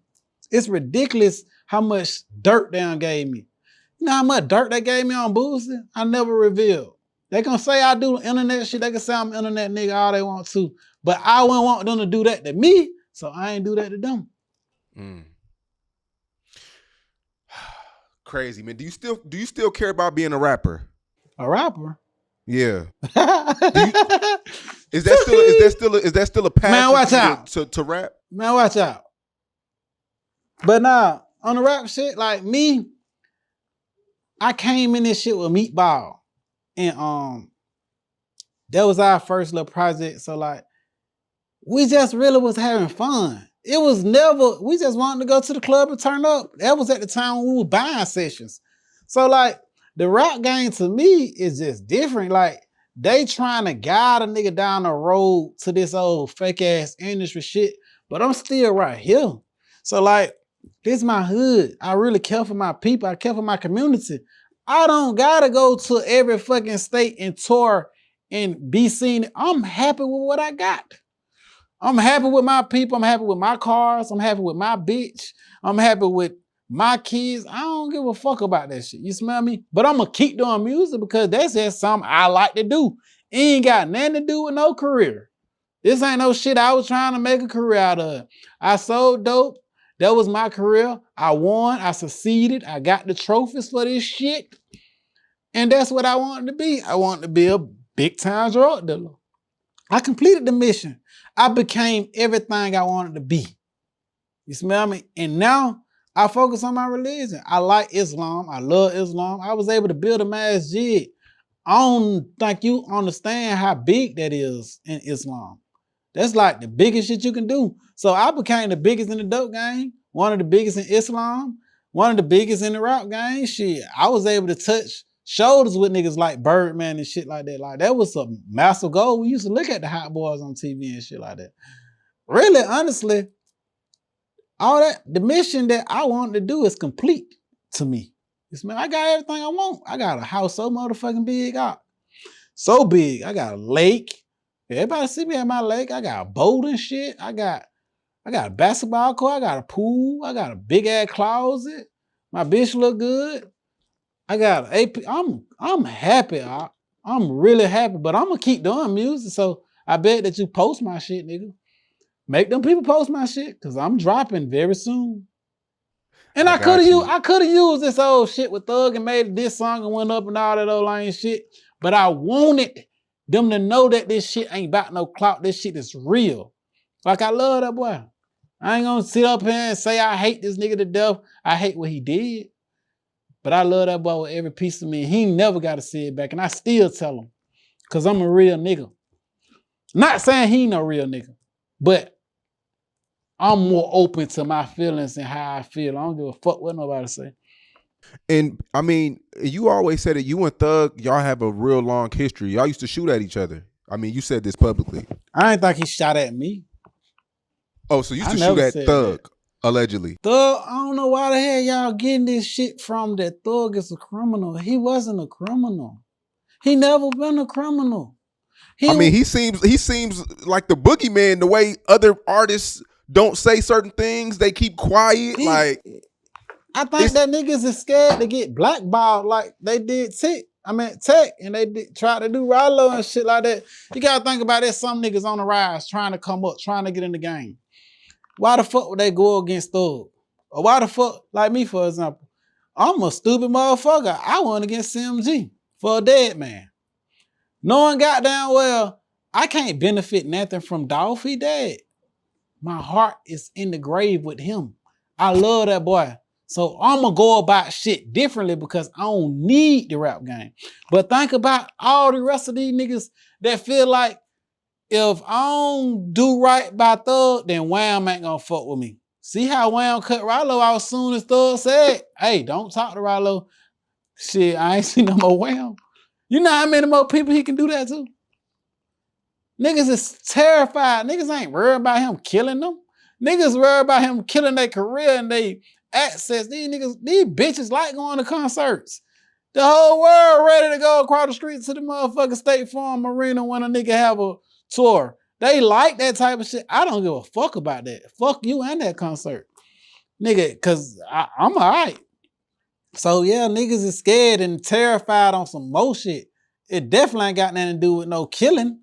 It's ridiculous how much dirt they done gave me. You know how much dirt they gave me on Boosie? I never revealed. They gonna say I do internet shit. They can say I'm an internet nigga all they want to. But I wouldn't want them to do that to me, so I ain't do that to them. Crazy, man. Do you still care about being a rapper? A rapper? Yeah. Is that still a passion? Man, watch out. To rap? Man, watch out. But nah, on the rap shit, like me, I came in this shit with Meatball. And that was our first little project. So like, we just really was having fun. It was never, we just wanted to go to the club and turn up. That was at the time when we were buying sessions. So like, the rap game to me is just different. Like, they trying to guide a nigga down the road to this old fake ass industry shit, but I'm still right here. So like, this is my hood. I really care for my people. I care for my community. I don't gotta go to every fucking state and tour and be seen. I'm happy with what I got. I'm happy with my people. I'm happy with my cars. I'm happy with my bitch. I'm happy with my kids. I don't give a fuck about that shit. You smell me? But I'm gonna keep doing music because that's just something I like to do. It ain't got nothing to do with no career. This ain't no shit I was trying to make a career out of. I sold dope. That was my career. I won. I succeeded. I got the trophies for this shit. And that's what I wanted to be. I wanted to be a big time drug dealer. I completed the mission. I became everything I wanted to be. You smell me? And now I focus on my religion. I like Islam. I love Islam. I was able to build a masjid. I don't think you understand how big that is in Islam. That's like the biggest shit you can do. So I became the biggest in the dope game, one of the biggest in Islam, one of the biggest in the rap game. Shit, I was able to touch shoulders with niggas like Birdman and shit like that. Like, that was a massive goal. We used to look at the hot boys on TV and shit like that. Really, honestly, all that, the mission that I wanted to do is complete to me. I got everything I want. I got a house so motherfucking big, so big. I got a lake. Everybody see me at my lake. I got a boat and shit. I got a basketball court. I got a pool. I got a big ass closet. My bitch look good. I got an AP. I'm happy. I'm really happy, but I'm gonna keep doing music. So I bet that you post my shit, nigga. Make them people post my shit, cause I'm dropping very soon. And I could have used this old shit with Thug and made this song and went up and all that old lame shit. But I wanted them to know that this shit ain't about no clout. This shit is real. Like, I love that boy. I ain't gonna sit up here and say I hate this nigga to death. I hate what he did. But I love that boy with every piece of me. He never got to say it back. And I still tell him. Cause I'm a real nigga. Not saying he no real nigga. But I'm more open to my feelings and how I feel. I don't give a fuck what nobody say. And I mean, you always said that you and Thug, y'all have a real long history. Y'all used to shoot at each other. I mean, you said this publicly. I ain't think he shot at me. Oh, so you used to shoot at Thug, allegedly. Thug, I don't know why the hell y'all getting this shit from that Thug is a criminal. He wasn't a criminal. He never been a criminal. He seems like the boogeyman, the way other artists don't say certain things. They keep quiet. I think that niggas is scared to get blackballed like they did Tech, and they tried to do Ralo and shit like that. You gotta think about it. Some niggas on the rise trying to come up, trying to get in the game. Why the fuck would they go against Thug? Or why the fuck, like me, for example, I'm a stupid motherfucker. I went against CMG for a dead man. Knowing goddamn well, I can't benefit nothing from Dolph, he dead. my heart is in the grave with him. I love that boy. So I'm going to go about shit differently because I don't need the rap game. But think about all the rest of these niggas that feel like if I don't do right by Thug, then Wham ain't going to fuck with me. See how Wham cut Ralo out as soon as Thug said, hey, don't talk to Ralo. Shit, I ain't seen no more Wham. You know how many more people he can do that to? Niggas is terrified. Niggas ain't worried about him killing them. Niggas worried about him killing their career and they access. These niggas, these bitches like going to concerts. The whole world ready to go across the street to the motherfucking State Farm Arena when a nigga have a tour. They like that type of shit. I don't give a fuck about that. Fuck you and that concert. Nigga, cause I'm all right. So yeah, niggas is scared and terrified on some more shit. It definitely ain't got nothing to do with no killing.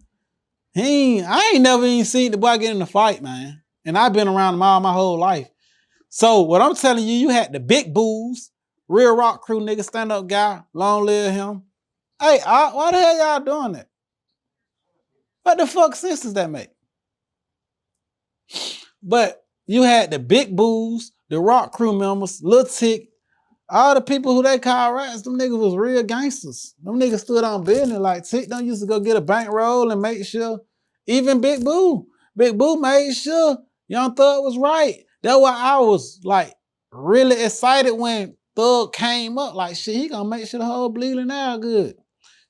I ain't never even seen the boy get in a fight, man. And I've been around him all my whole life. So what I'm telling you, you had the big boos, Real Rock Crew nigga, stand up guy, long live him. Hey, why the hell y'all doing that? What the fuck sense does that make? But you had the big boos, the Rock Crew members, Lil Tick, all the people who they call rats, them niggas was real gangsters. Them niggas stood on business. Like Tick don't used to go get a bankroll and make sure, even Big Boo made sure Young Thug was right. That's why I was like really excited when Thug came up. Like shit, he gonna make sure the whole bleeding out good.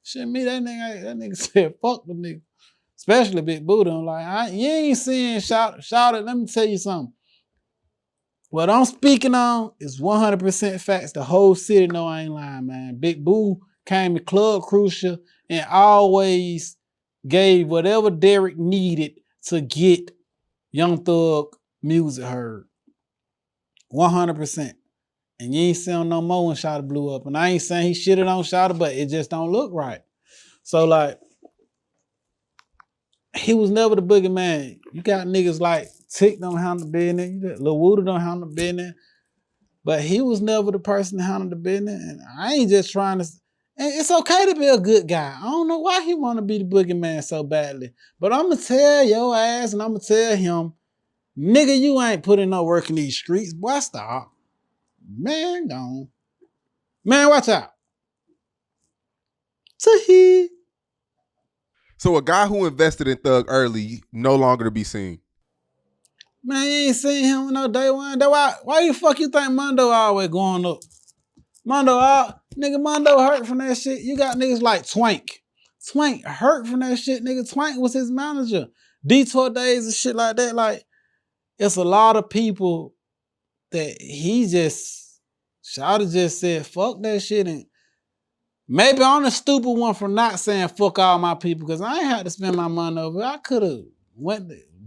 Shit, me, that nigga said, fuck the nigga. Especially Big Boo. I'm like, you ain't seeing shout it. Let me tell you something. What I'm speaking on is 100% facts. The whole city know I ain't lying, man. Big Boo came to Club Crucial and always gave whatever Derek needed to get Young Thug music heard. 100%. And you ain't seen no more when Shawty blew up. And I ain't saying he shitted on Shawty, but it just don't look right. So like, he was never the boogeyman. You got niggas like Tick don't handle business. Lil Wooda don't handle business. But he was never the person to handle the business. And I ain't just trying to... And it's okay to be a good guy. I don't know why he want to be the boogeyman so badly. But I'm going to tell your ass and I'm going to tell him, nigga, you ain't putting no work in these streets. Boy, stop. Man, gone. Man, watch out. Tahee. So a guy who invested in Thug early, no longer to be seen. Man, you ain't seen him no day one. That why the fuck you think Mondo always going up? Mondo hurt from that shit. You got niggas like Twank. Twank hurt from that shit, nigga. Twank was his manager. Detour Days and shit like that. Like, it's a lot of people that Shawty just said, fuck that shit. And maybe I'm the stupid one for not saying fuck all my people because I ain't had to spend my money over. I could have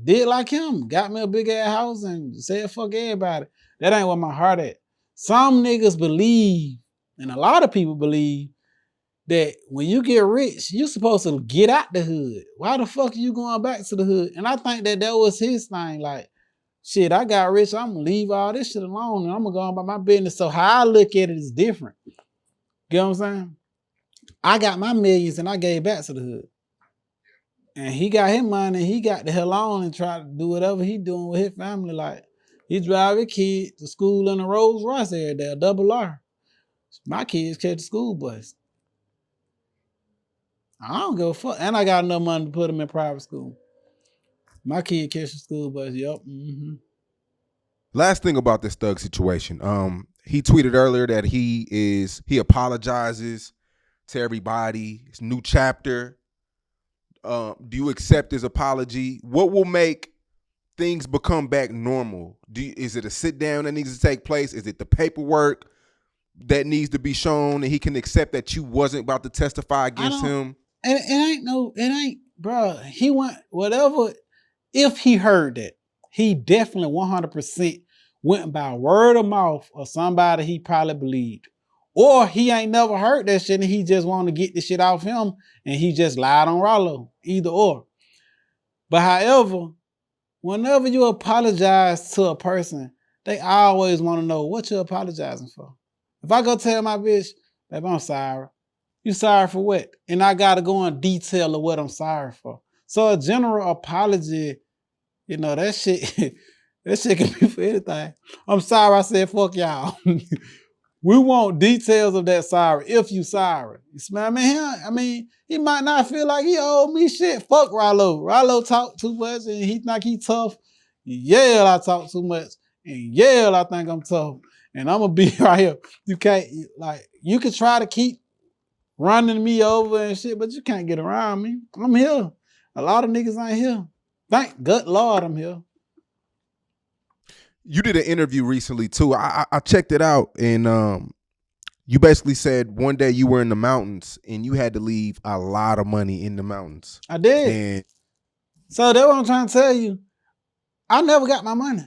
did like him, got me a big ass house and said fuck everybody. That ain't where my heart at. Some niggas believe, and a lot of people believe, that when you get rich, you supposed to get out the hood. Why the fuck are you going back to the hood? And I think that was his thing. Like, shit, I got rich, I'm gonna leave all this shit alone and I'm gonna go on about my business. So how I look at it is different. Get what I'm saying? I got my millions and I gave back to the hood. And he got his money and he got the hell on and tried to do whatever he doing with his family. Like, he drive his kid to school in a Rolls Royce every day, a double R. My kids catch the school bus. I don't give a fuck. And I got enough money to put them in private school. My kid catch the school bus, yup. Mm-hmm. Last thing about this Thug situation. He tweeted earlier that he apologizes to everybody. It's a new chapter. Do you accept his apology? What will make things become back normal? Is it a sit down that needs to take place? Is it the paperwork that needs to be shown and he can accept that you wasn't about to testify against him? It ain't, bro. He went, whatever, if he heard that, he definitely 100% went by word of mouth or somebody he probably believed. Or he ain't never heard that shit and he just wanted to get the shit off him and he just lied on Ralo. Either or. But however, whenever you apologize to a person, they always want to know what you're apologizing for. If I go tell my bitch, babe, I'm sorry. You sorry for what? And I got to go in detail of what I'm sorry for. So a general apology, You know, that shit, that shit can be for anything. I'm sorry I said fuck y'all. We want details of that sorry, if you sorry. You smell me? I mean, he might not feel like he owed me shit. Fuck Ralo. Ralo talk too much and he think he tough. Yeah, I talk too much. And yeah, I think I'm tough. And I'm gonna be right here. You can't, like, you can try to keep running me over and shit, but you can't get around me. I'm here. A lot of niggas ain't here. Thank good Lord I'm here. You did an interview recently too. I checked it out, and you basically said one day you were in the mountains and you had to leave a lot of money in the mountains. I did. And so that's what I'm trying to tell you. I never got my money.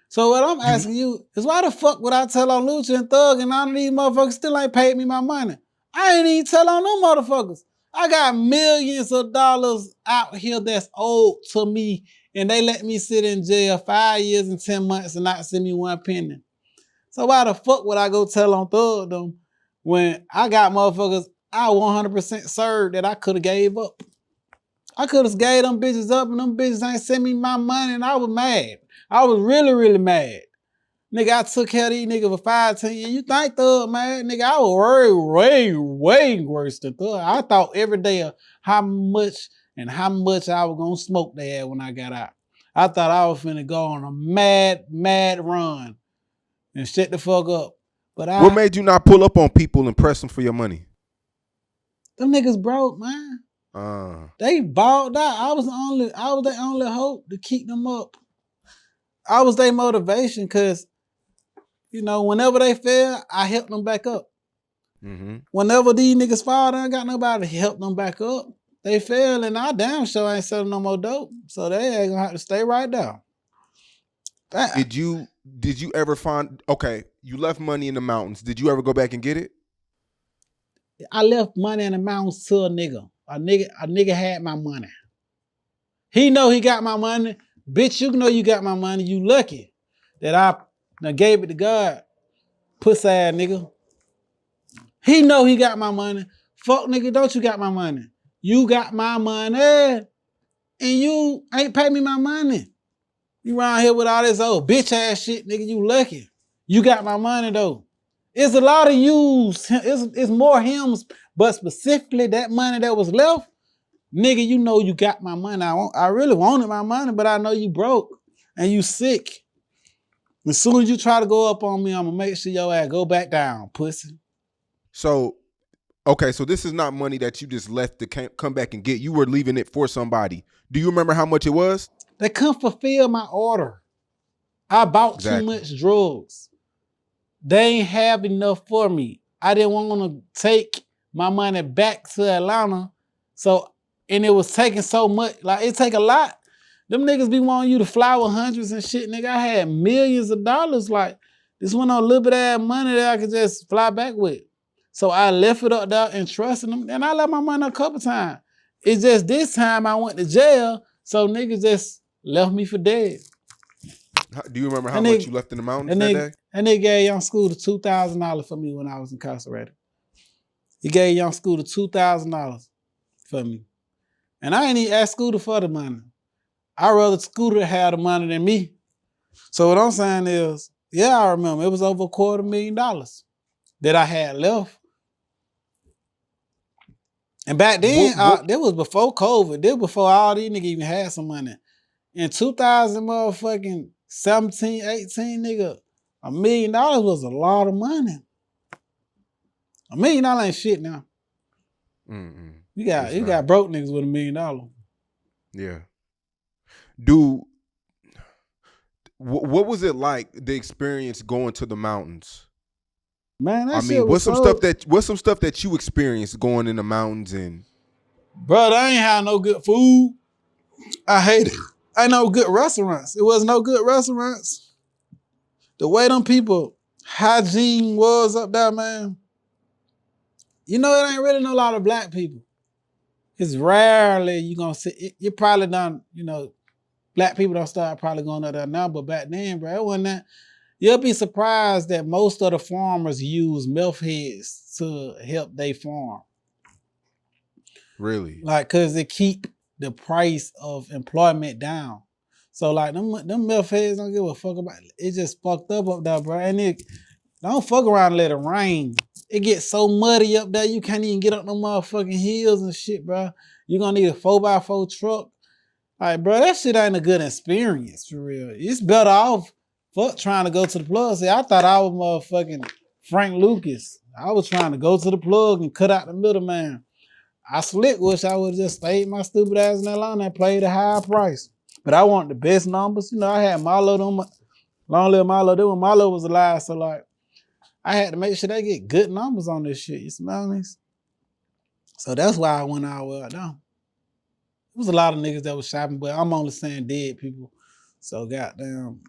So what I'm asking you is why the fuck would I tell on Lucha and Thug and none of these motherfuckers still ain't paid me my money? I ain't even tell on them motherfuckers. I got millions of dollars out here that's owed to me and they let me sit in jail 5 years and 10 months and not send me one penny. So why the fuck would I go tell on Thug them when I got motherfuckers I 100% served that I could have gave up? I could have gave them bitches up and them bitches ain't sent me my money and I was mad. I was really, really mad. Nigga, I took care of these niggas for 5, 10 years. You think Thug, man? Nigga, I was way worse than Thug. I thought every day of how much I was gonna smoke their ass when I got out. I thought I was finna go on a mad run and shut the fuck up. But what made you not pull up on people and press them for your money? Them niggas broke, man. They balled out. I was their only hope to keep them up. I was their motivation because, you know, whenever they fail, I help them back up. Mm-hmm. Whenever these niggas fall, I ain't got nobody to help them back up. They fail and I damn sure ain't selling no more dope. So they ain't gonna have to stay right down. Did you ever find, okay, you left money in the mountains. Did you ever go back and get it? I left money in the mountains to a nigga. A nigga had my money. He know he got my money. Bitch, you know you got my money. You lucky that I gave it to God. Pussy ass nigga. He know he got my money. Fuck nigga, don't you got my money? You got my money and you ain't pay me my money. You around here with all this old bitch ass shit, nigga, you lucky. You got my money though. It's a lot of yous. It's more hymns, but specifically that money that was left, nigga, you know you got my money. I really wanted my money, but I know you broke and you sick. As soon as you try to go up on me, I'm gonna make sure your ass go back down, pussy. So, okay, so this is not money that you just left to come back and get. You were leaving it for somebody. Do you remember how much it was? They couldn't fulfill my order. I bought too much drugs. They ain't have enough for me. I didn't want to take my money back to Atlanta. So, and it was taking so much, like it take a lot. Them niggas be wanting you to fly with hundreds and shit, nigga. I had millions of dollars. Like, this went on a little bit of that money that I could just fly back with. So I left it up there and trusted them. And I left my money a couple times. It's just this time I went to jail, so niggas just left me for dead. Do you remember how much you left in the mountains that day? And they gave Young Scooter $2,000 for me when I was incarcerated. He gave Young Scooter $2,000 for me. And I ain't even ask Scooter for the money. I'd rather Scooter have the money than me. So what I'm saying is, yeah, I remember. It was over $250,000 that I had left. And back then, that was before COVID. This was before all these niggas even had some money. In 2017, 18, nigga, $1 million was a lot of money. $1 million ain't shit now. Mm-mm. You got broke niggas with $1 million. Yeah. Dude, what was it like, the experience going to the mountains? Man, that shit mean, what's some stuff that you experienced going in the mountains and? Bro, I ain't had no good food. I hate it. Ain't no good restaurants. It was no good restaurants. The way them people hygiene was up there, man. You know, it ain't really no lot of black people. It's rarely you gonna see. You probably done, you know, black people don't start probably going up there now, but back then, bro, it wasn't that. You'll be surprised that most of the farmers use meth heads to help they farm. Really? Like, cause it keep the price of employment down. So like them meth heads don't give a fuck about it. It just fucked up there, bro. And it don't fuck around and let it rain. It gets so muddy up there, you can't even get up no motherfucking hills and shit, bro. You gonna need a 4x4 truck. Like, bro, that shit ain't a good experience for real. It's better off fuck trying to go to the plug. See, I thought I was motherfucking Frank Lucas. I was trying to go to the plug and cut out the middleman. I slick wish I would have just stayed my stupid ass in Atlanta and played a high price. But I want the best numbers. You know, I had Marlo, long live Marlo. Then when Marlo was alive, so like, I had to make sure they get good numbers on this shit. You smell me? So that's why I went all the way down. There was a lot of niggas that was shopping, but I'm only saying dead people. So goddamn,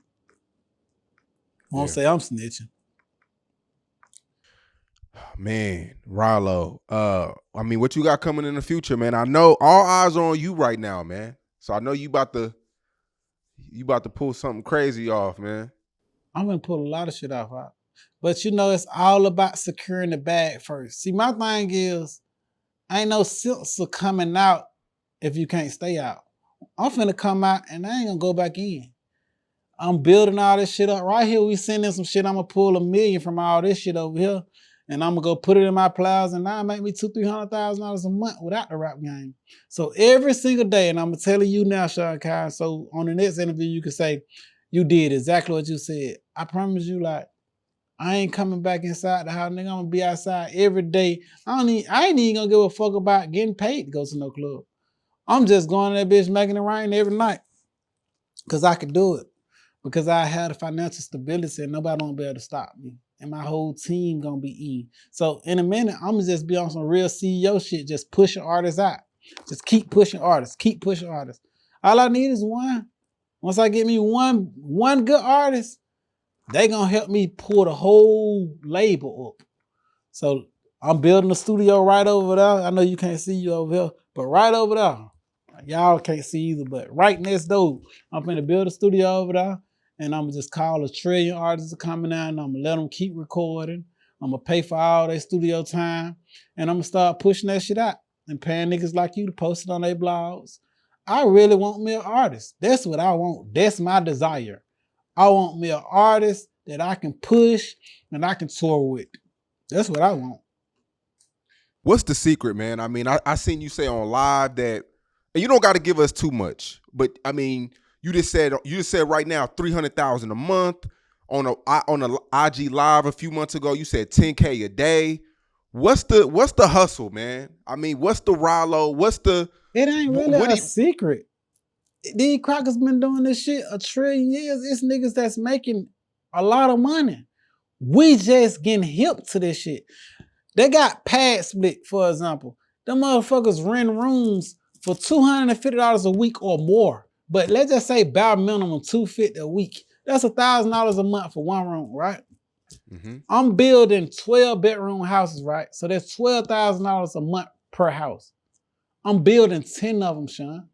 won't say I'm snitching. Man, Ralo. I mean, what you got coming in the future, man? I know all eyes are on you right now, man. So I know you about to pull something crazy off, man. I'm gonna pull a lot of shit off. But you know, it's all about securing the bag first. See, my thing is, ain't no sense of coming out if you can't stay out. I'm finna come out and I ain't gonna go back in. I'm building all this shit up. Right here, we sending some shit. I'm gonna pull $1 million from all this shit over here. And I'm gonna go put it in my plows and now it make me $200,000-$300,000 a month without the rap game. So every single day, and I'm telling you now, Sean Kyle, so on the next interview, you can say, you did exactly what you said. I promise you, like, I ain't coming back inside the house, nigga. I'm gonna be outside every day. I ain't even gonna give a fuck about getting paid to go to no club. I'm just going to that bitch making it rain every night. Cause I could do it. Because I had a financial stability and nobody won't be able to stop me. And my whole team gonna be in. So in a minute, I'm gonna just be on some real CEO shit, just pushing artists out. Just keep pushing artists, keep pushing artists. All I need is one. Once I get me one good artist, they gonna help me pull the whole label up. So I'm building a studio right over there. I know you can't see you over here, but right over there. Y'all can't see either, but right next door, I'm gonna build a studio over there, and I'm gonna just call 1 trillion artists to come in, and I'm gonna let them keep recording. I'm gonna pay for all their studio time, and I'm gonna start pushing that shit out and paying niggas like you to post it on their blogs. I really want me an artist. That's what I want. That's my desire. I want me an artist that I can push and I can tour with. That's what I want. What's the secret, man? I mean, I seen you say on live that, and you don't got to give us too much, but I mean, you just said right now 300,000 a month on a IG live a few months ago. You said 10K a day. What's the hustle, man? I mean, what's the Ralo? It ain't really a secret. These crackers been doing this shit 1 trillion years. It's niggas that's making a lot of money. We just getting hip to this shit. They got pad split, for example. Them motherfuckers rent rooms for $250 a week or more. But let's just say bare minimum $250 a week. That's $1,000 a month for one room, right? Mm-hmm. I'm building 12 bedroom houses, right? So that's $12,000 a month per house. I'm building 10 of them, Sean.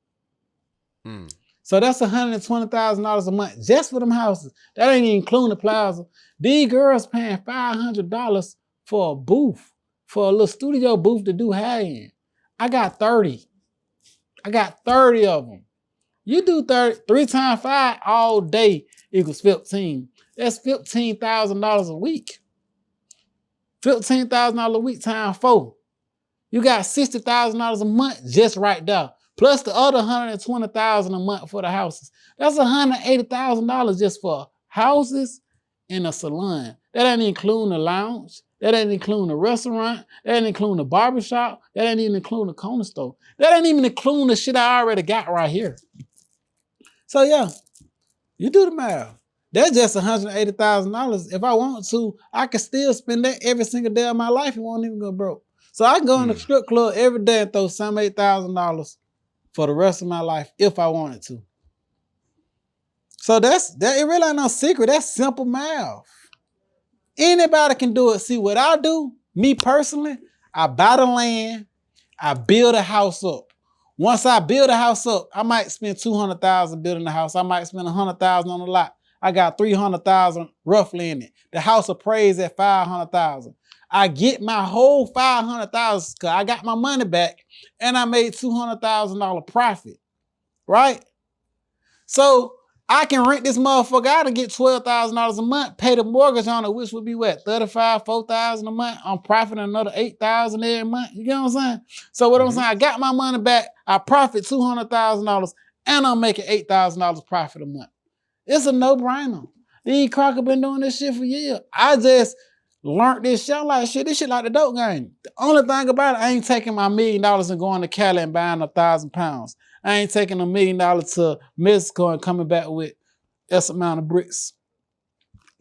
So that's $120,000 a month just for them houses. That ain't even including the plaza. These girls paying $500 for a booth, for a little studio booth to do high-end. I got 30. I got 30 of them. You do 30, 3 times 5 all day equals 15. That's $15,000 a week. $15,000 a week times 4. You got $60,000 a month just right there. Plus the other $120,000 a month for the houses. That's $180,000 just for houses and a salon. That ain't including the lounge. That ain't including the restaurant. That ain't including the barbershop. That ain't even including the corner store. That ain't even including the shit I already got right here. So yeah, you do the math. That's just $180,000. If I want to, I can still spend that every single day of my life and won't even go broke. So I can go in the strip club every day and throw some $8,000 for the rest of my life if I wanted to. So that it really ain't no secret. That's simple math. Anybody can do it. See what I do, me personally, I buy the land, I build a house up. Once I build a house up, I might spend $200,000 building the house. I might spend $100,000 on the lot. I got $300,000 roughly in it. The house appraised at $500,000. I get my whole $500,000 because I got my money back and I made $200,000 profit, right? So I can rent this motherfucker out and get $12,000 a month, pay the mortgage on it, which would be what, 35, 4,000 a month. I'm profiting another 8,000 every month. You get what I'm saying? So what I'm saying, I got my money back, I profit $200,000, and I'm making $8,000 profit a month. It's a no-brainer. These Crocker been doing this shit for years. I just learned this shit. I'm like, shit, this shit like the dope game. The only thing about it, I ain't taking my $1 million and going to Cali and buying 1,000 pounds. I ain't taking $1 million to Mexico and coming back with S amount of bricks.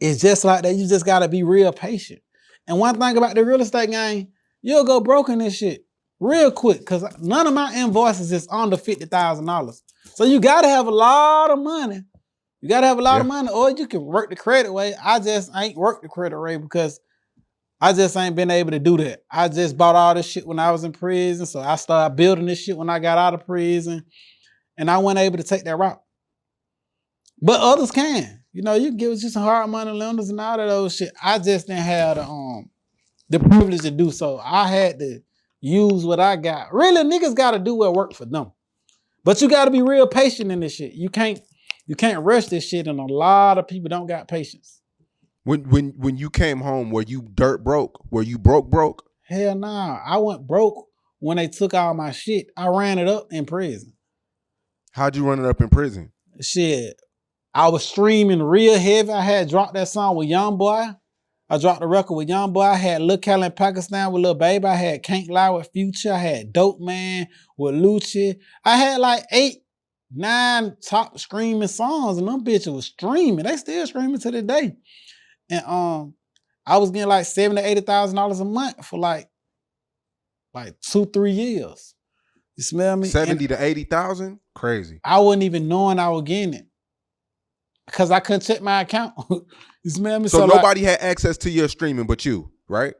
It's just like that. You just gotta be real patient. And one thing about the real estate game, you'll go broke in this shit real quick because none of my invoices is under $50,000. So you gotta have a lot of money. You gotta have a lot of money, or you can work the credit way. I just ain't worked the credit way because I just ain't been able to do that. I just bought all this shit when I was in prison. So I started building this shit when I got out of prison. And I wasn't able to take that route. But others can. You know, you can give us just some hard money lenders and all that old shit. I just didn't have the privilege to do so. I had to use what I got. Really, niggas gotta do what work for them. But you gotta be real patient in this shit. You can't rush this shit, and a lot of people don't got patience. When you came home, were you dirt broke? Were you broke? Hell nah. I went broke when they took all my shit. I ran it up in prison. How'd you run it up in prison? Shit. I was streaming real heavy. I had dropped that song with YoungBoy. I dropped the record with YoungBoy. I had Lil Cal in Pakistan with Lil Baby. I had Can't Lie with Future. I had Dope Man with Lucci. I had like 8, 9 top streaming songs, and them bitches was streaming. They still streaming to this day. And I was getting like $70,000 to $80,000 a month for like 2-3 years. You smell me? 70 to 80,000? Crazy. I wasn't even knowing I was getting it because I couldn't check my account. You smell me? So nobody had access to your streaming but you, right?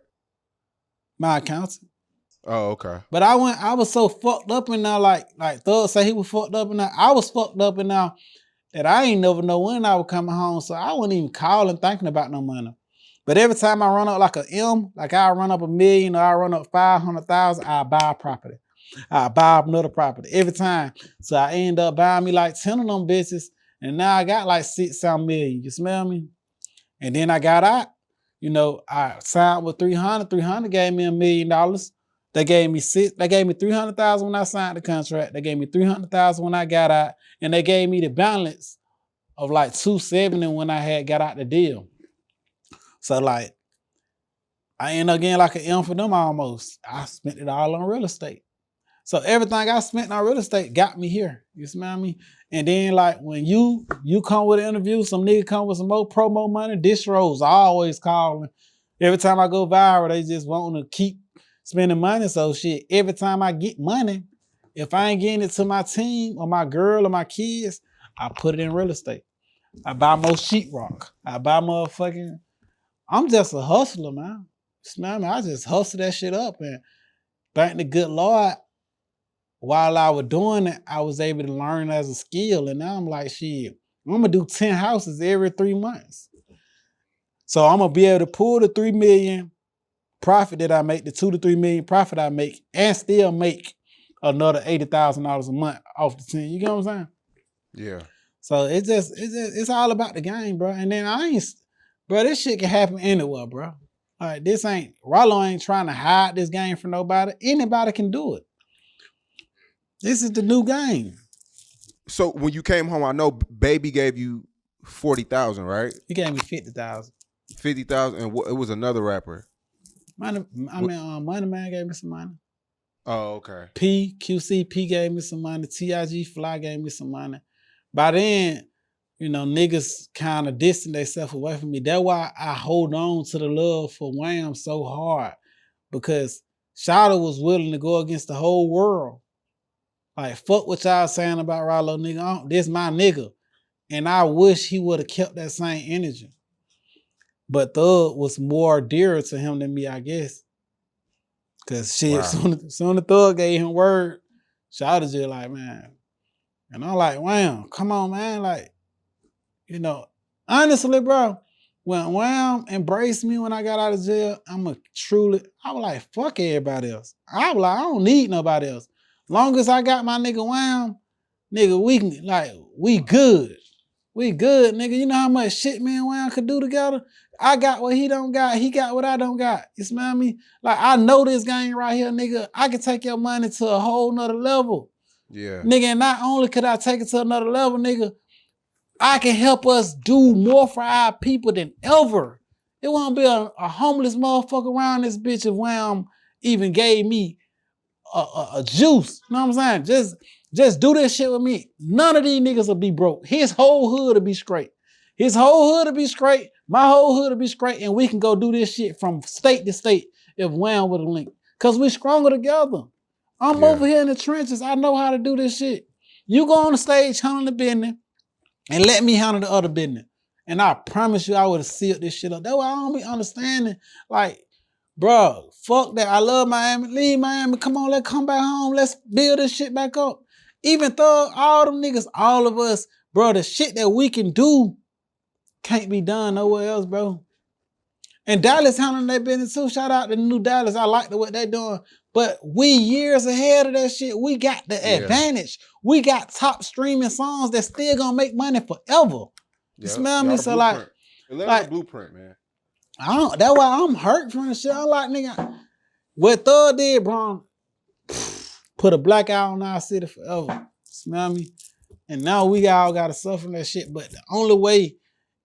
My accountant. Oh, okay. But I was so fucked up in now, like Thug say he was fucked up in now. I was fucked up in now that I ain't never know when I was coming home. So I wasn't even calling thinking about no money. But every time I run up like like I run up $1 million or I run up 500,000, I buy a property. I buy another property every time. So I end up buying me like 10 of them bitches. And now I got like 6-7 million. You smell me? And then I got out. You know, I signed with 300. 300 gave me $1 million. They gave me 300,000 when I signed the contract. They gave me 300,000 when I got out. And they gave me the balance of like 270 when I had got out the deal. So like, I ended up getting like an M for them almost. I spent it all on real estate. So everything I spent on real estate got me here. You smell me? And then like when you come with an interview, some nigga come with some more promo money, distros always calling. Every time I go viral, they just want to keep spending money. So shit, every time I get money, if I ain't getting it to my team or my girl or my kids, I put it in real estate. I buy more sheetrock. I buy motherfucking, I'm just a hustler, man. You smell me? I just hustle that shit up, and thank the good Lord, while I was doing it, I was able to learn as a skill. And now I'm like, shit, I'm gonna do 10 houses every 3 months. So I'm gonna be able to pull the 3 million profit that I make, the 2 to 3 million profit I make, and still make another $80,000 a month off the 10. You get what I'm saying? Yeah. So it's all about the game, bro. And then bro, this shit can happen anywhere, bro. Like Ralo ain't trying to hide this game from nobody. Anybody can do it. This is the new game. So when you came home, I know Baby gave you 40,000, right? He gave me 50,000. 50,000, and it was another rapper. Money Man gave me some money. Oh, okay. QCP gave me some money. TIG Fly gave me some money. By then, you know, niggas kind of distant themselves away from me. That's why I hold on to the love for Wham so hard, because Shawty was willing to go against the whole world. Like, fuck what y'all saying about Ralo, nigga. This my nigga. And I wish he would have kept that same energy. But Thug was more dearer to him than me, I guess. Cause shit, wow. soon the Thug gave him word, Shawty just like, man. And I'm like, Wham, come on, man. Like, you know, honestly, bro, when Wham embraced me when I got out of jail, I was like, fuck everybody else. I was like, I don't need nobody else. Long as I got my nigga Wham, nigga, we good. We good, nigga. You know how much shit me and Wayne could do together? I got what he don't got. He got what I don't got. You smell me? Like, I know this game right here, nigga. I can take your money to a whole nother level. Yeah. Nigga, and not only could I take it to another level, nigga, I can help us do more for our people than ever. It won't be a homeless motherfucker around this bitch if Wham even gave me a juice. You know what I'm saying? Just do this shit with me. None of these niggas will be broke. His whole hood will be straight. His whole hood will be straight. My whole hood will be straight. And we can go do this shit from state to state if Wham with a link. Because we stronger together. I'm over here in the trenches. I know how to do this shit. You go on the stage, handle the business, and let me handle the other business. And I promise you, I would have sealed this shit up. That's why I don't be understanding. Like, bro, fuck that. I love Miami. Leave Miami. Come on, let's come back home. Let's build this shit back up. Even Thug, all them niggas, all of us, bro, the shit that we can do can't be done nowhere else, bro. And Dallas handling that business too. Shout out to New Dallas. I like what they doing. But we years ahead of that shit. We got the advantage. We got top streaming songs that still gonna make money forever. You smell me? So like, the blueprint, man. That's why I'm hurt from the shit. I'm like, nigga, what Thug did, bro, put a blackout on our city forever. Smell me? And now we all gotta suffer from that shit. But the only way,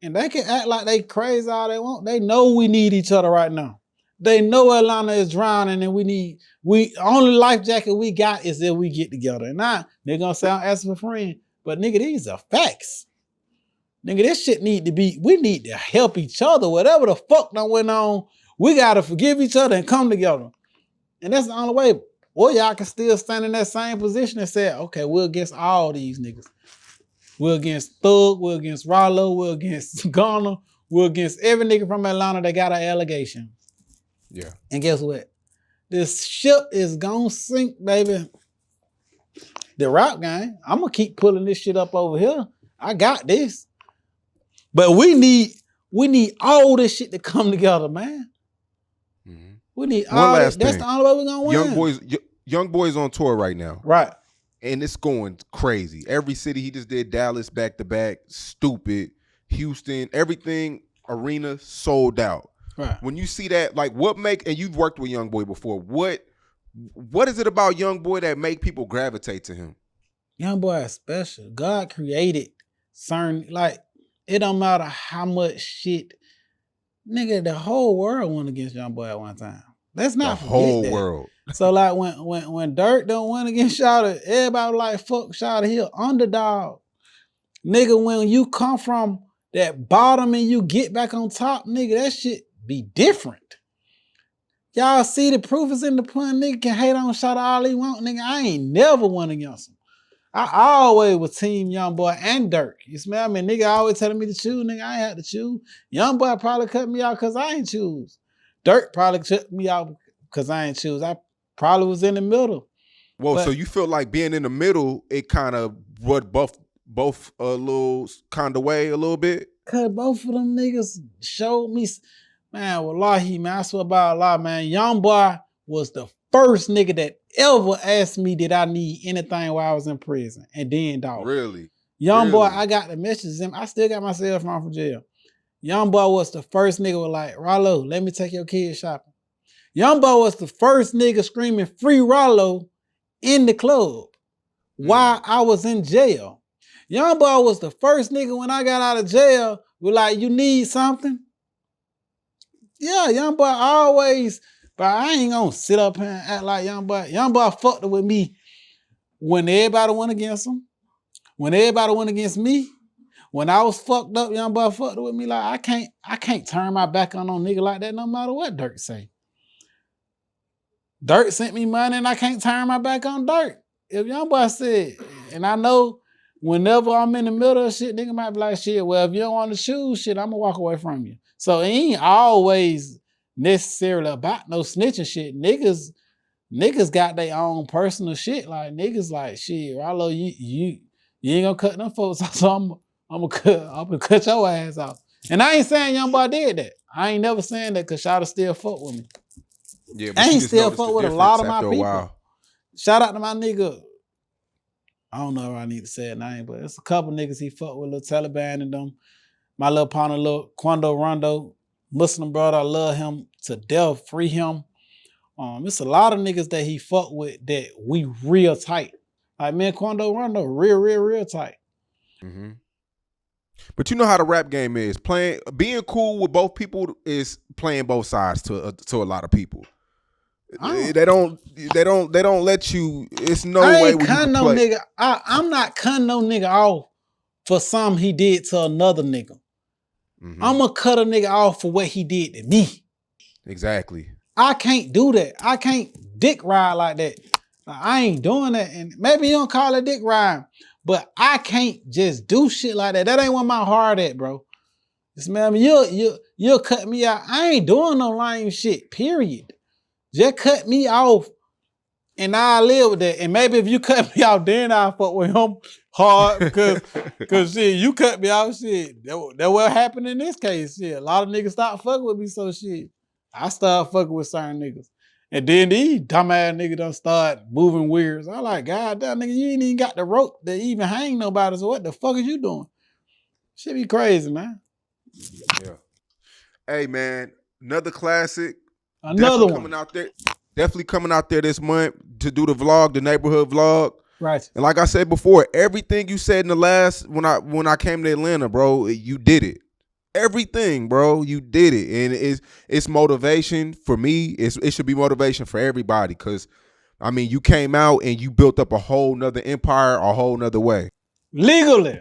and they can act like they crazy all they want. They know we need each other right now. They know Atlanta is drowning and only life jacket we got is if we get together. And now they're gonna say I'm asking for friends. But nigga, these are facts. Nigga, this shit we need to help each other. Whatever the fuck done went on, we gotta forgive each other and come together. And that's the only way. Or y'all can still stand in that same position and say, okay, we're against all these niggas. We're against Thug, we're against Ralo, we're against Garner, we're against every nigga from Atlanta that got an allegation. Yeah. And guess what? This ship is gonna sink, baby. The rap gang, I'm gonna keep pulling this shit up over here. I got this. But we need all this shit to come together, man. Mm-hmm. We need all this. That's the only way we're gonna win. Young Boy's on tour right now. Right. And it's going crazy. Every city he just did, Dallas back to back, stupid, Houston, everything, arena sold out. Right. When you see that, like and you've worked with Young Boy before, what is it about Young Boy that make people gravitate to him? Young Boy is special. God created certain, like, it don't matter how much shit, nigga, the whole world went against Young Boy at one time. Let's not forget whole that. World. So like when Dirt don't win against Shawty, everybody like fuck Shawty, he an underdog. Nigga, when you come from that bottom and you get back on top, nigga, that shit be different. Y'all see the proof is in the pun. Nigga can hate on Shawty all he want. Nigga, I ain't never won against him. I always was team Young Boy and Dirk. You smell me? Nigga always telling me to choose. Nigga, I ain't had to choose. Young Boy probably cut me out because I ain't choose. Dirk probably cut me out because I ain't choose. I probably was in the middle. Well, so you feel like being in the middle, it kind of brought both a little kind of way a little bit? Cause both of them niggas showed me, man, wallahi, man, I swear by Allah, man, Young Boy was the first nigga that ever asked me did I need anything while I was in prison. And then, dog. Really? Young Boy, I got the messages. I still got my cell phone from jail. Young Boy was the first nigga was like, Ralo, let me take your kids shopping. Young Boy was the first nigga screaming free Ralo in the club while I was in jail. Young Boy was the first nigga when I got out of jail was like, you need something? Yeah, Young Boy always, but I ain't gonna sit up here and act like Young Boy. Young Boy fucked with me when everybody went against him, when everybody went against me. When I was fucked up, Young Boy fucked with me. Like, I can't turn my back on no nigga like that no matter what Dirk say. Dirk sent me money and I can't turn my back on Dirk. If Young Boy said, and I know whenever I'm in the middle of shit, nigga might be like, shit, well, if you don't want to choose shit, I'm gonna walk away from you. So it ain't always necessarily about no snitching shit. Niggas got their own personal shit. Like, niggas like, shit, Ralo, you ain't gonna cut them folks off, so I'm gonna cut your ass off. And I ain't saying Young Boy did that. I ain't never saying that because Shawty still fuck with me. Yeah, but I ain't still fuck with a lot of my people. Shout out to my nigga. I don't know if I need to say a name, but it's a couple niggas he fucked with, little Taliban and them. My little partner, little Quando Rondo, Muslim brother, I love him to death, free him. It's a lot of niggas that he fucked with that we real tight. Like me and Quando Rondo, real tight. Mm-hmm. But you know how the rap game is. Being cool with both people is playing both sides to a lot of people. They don't let you. It's no way you can no play. Nigga. I'm not cutting no nigga off for something he did to another nigga. Mm-hmm. I'm gonna cut a nigga off for what he did to me. Exactly. I can't do that. I can't dick ride like that. I ain't doing that. And maybe you don't call it dick ride, but I can't just do shit like that. That ain't where my heart at, bro. Just man, you'll cut me out. I ain't doing no lame shit. Period. Just cut me off, and I'll live with that. And maybe if you cut me off, then I'll fuck with him hard because shit, you cut me off, shit. That what happened in this case, shit. A lot of niggas stop fucking with me, so shit. I start fucking with certain niggas. And then these dumbass niggas done start moving weird. So I'm like, God damn, nigga, you ain't even got the rope to even hang nobody, so what the fuck is you doing? Shit be crazy, man. Yeah. Hey, man, another classic. Another one coming out there. Definitely coming out there this month to do the vlog, the neighborhood vlog. Right. And like I said before, everything you said in the last when I came to Atlanta, bro, you did it. Everything, bro, you did it. And it's motivation for me. It should be motivation for everybody. Cause I mean, you came out and you built up a whole nother empire, a whole nother way. Legally,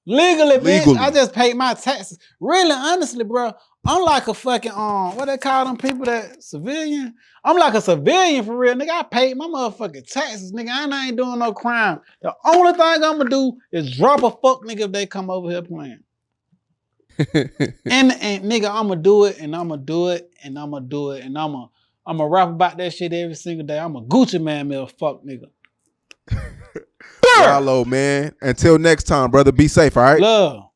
bitch. I just paid my taxes. Really, honestly, bro. I'm like a fucking what they call them people that civilian? I'm like a civilian for real, nigga. I paid my motherfucking taxes, nigga. I ain't doing no crime. The only thing I'm gonna do is drop a fuck nigga if they come over here playing. and nigga, I'm gonna do it, and I'm gonna do it, and I'm gonna do it, and I'm gonna rap about that shit every single day. I'm a Gucci man, fuck nigga. Ralo, man. Until next time, brother. Be safe, all right? Love.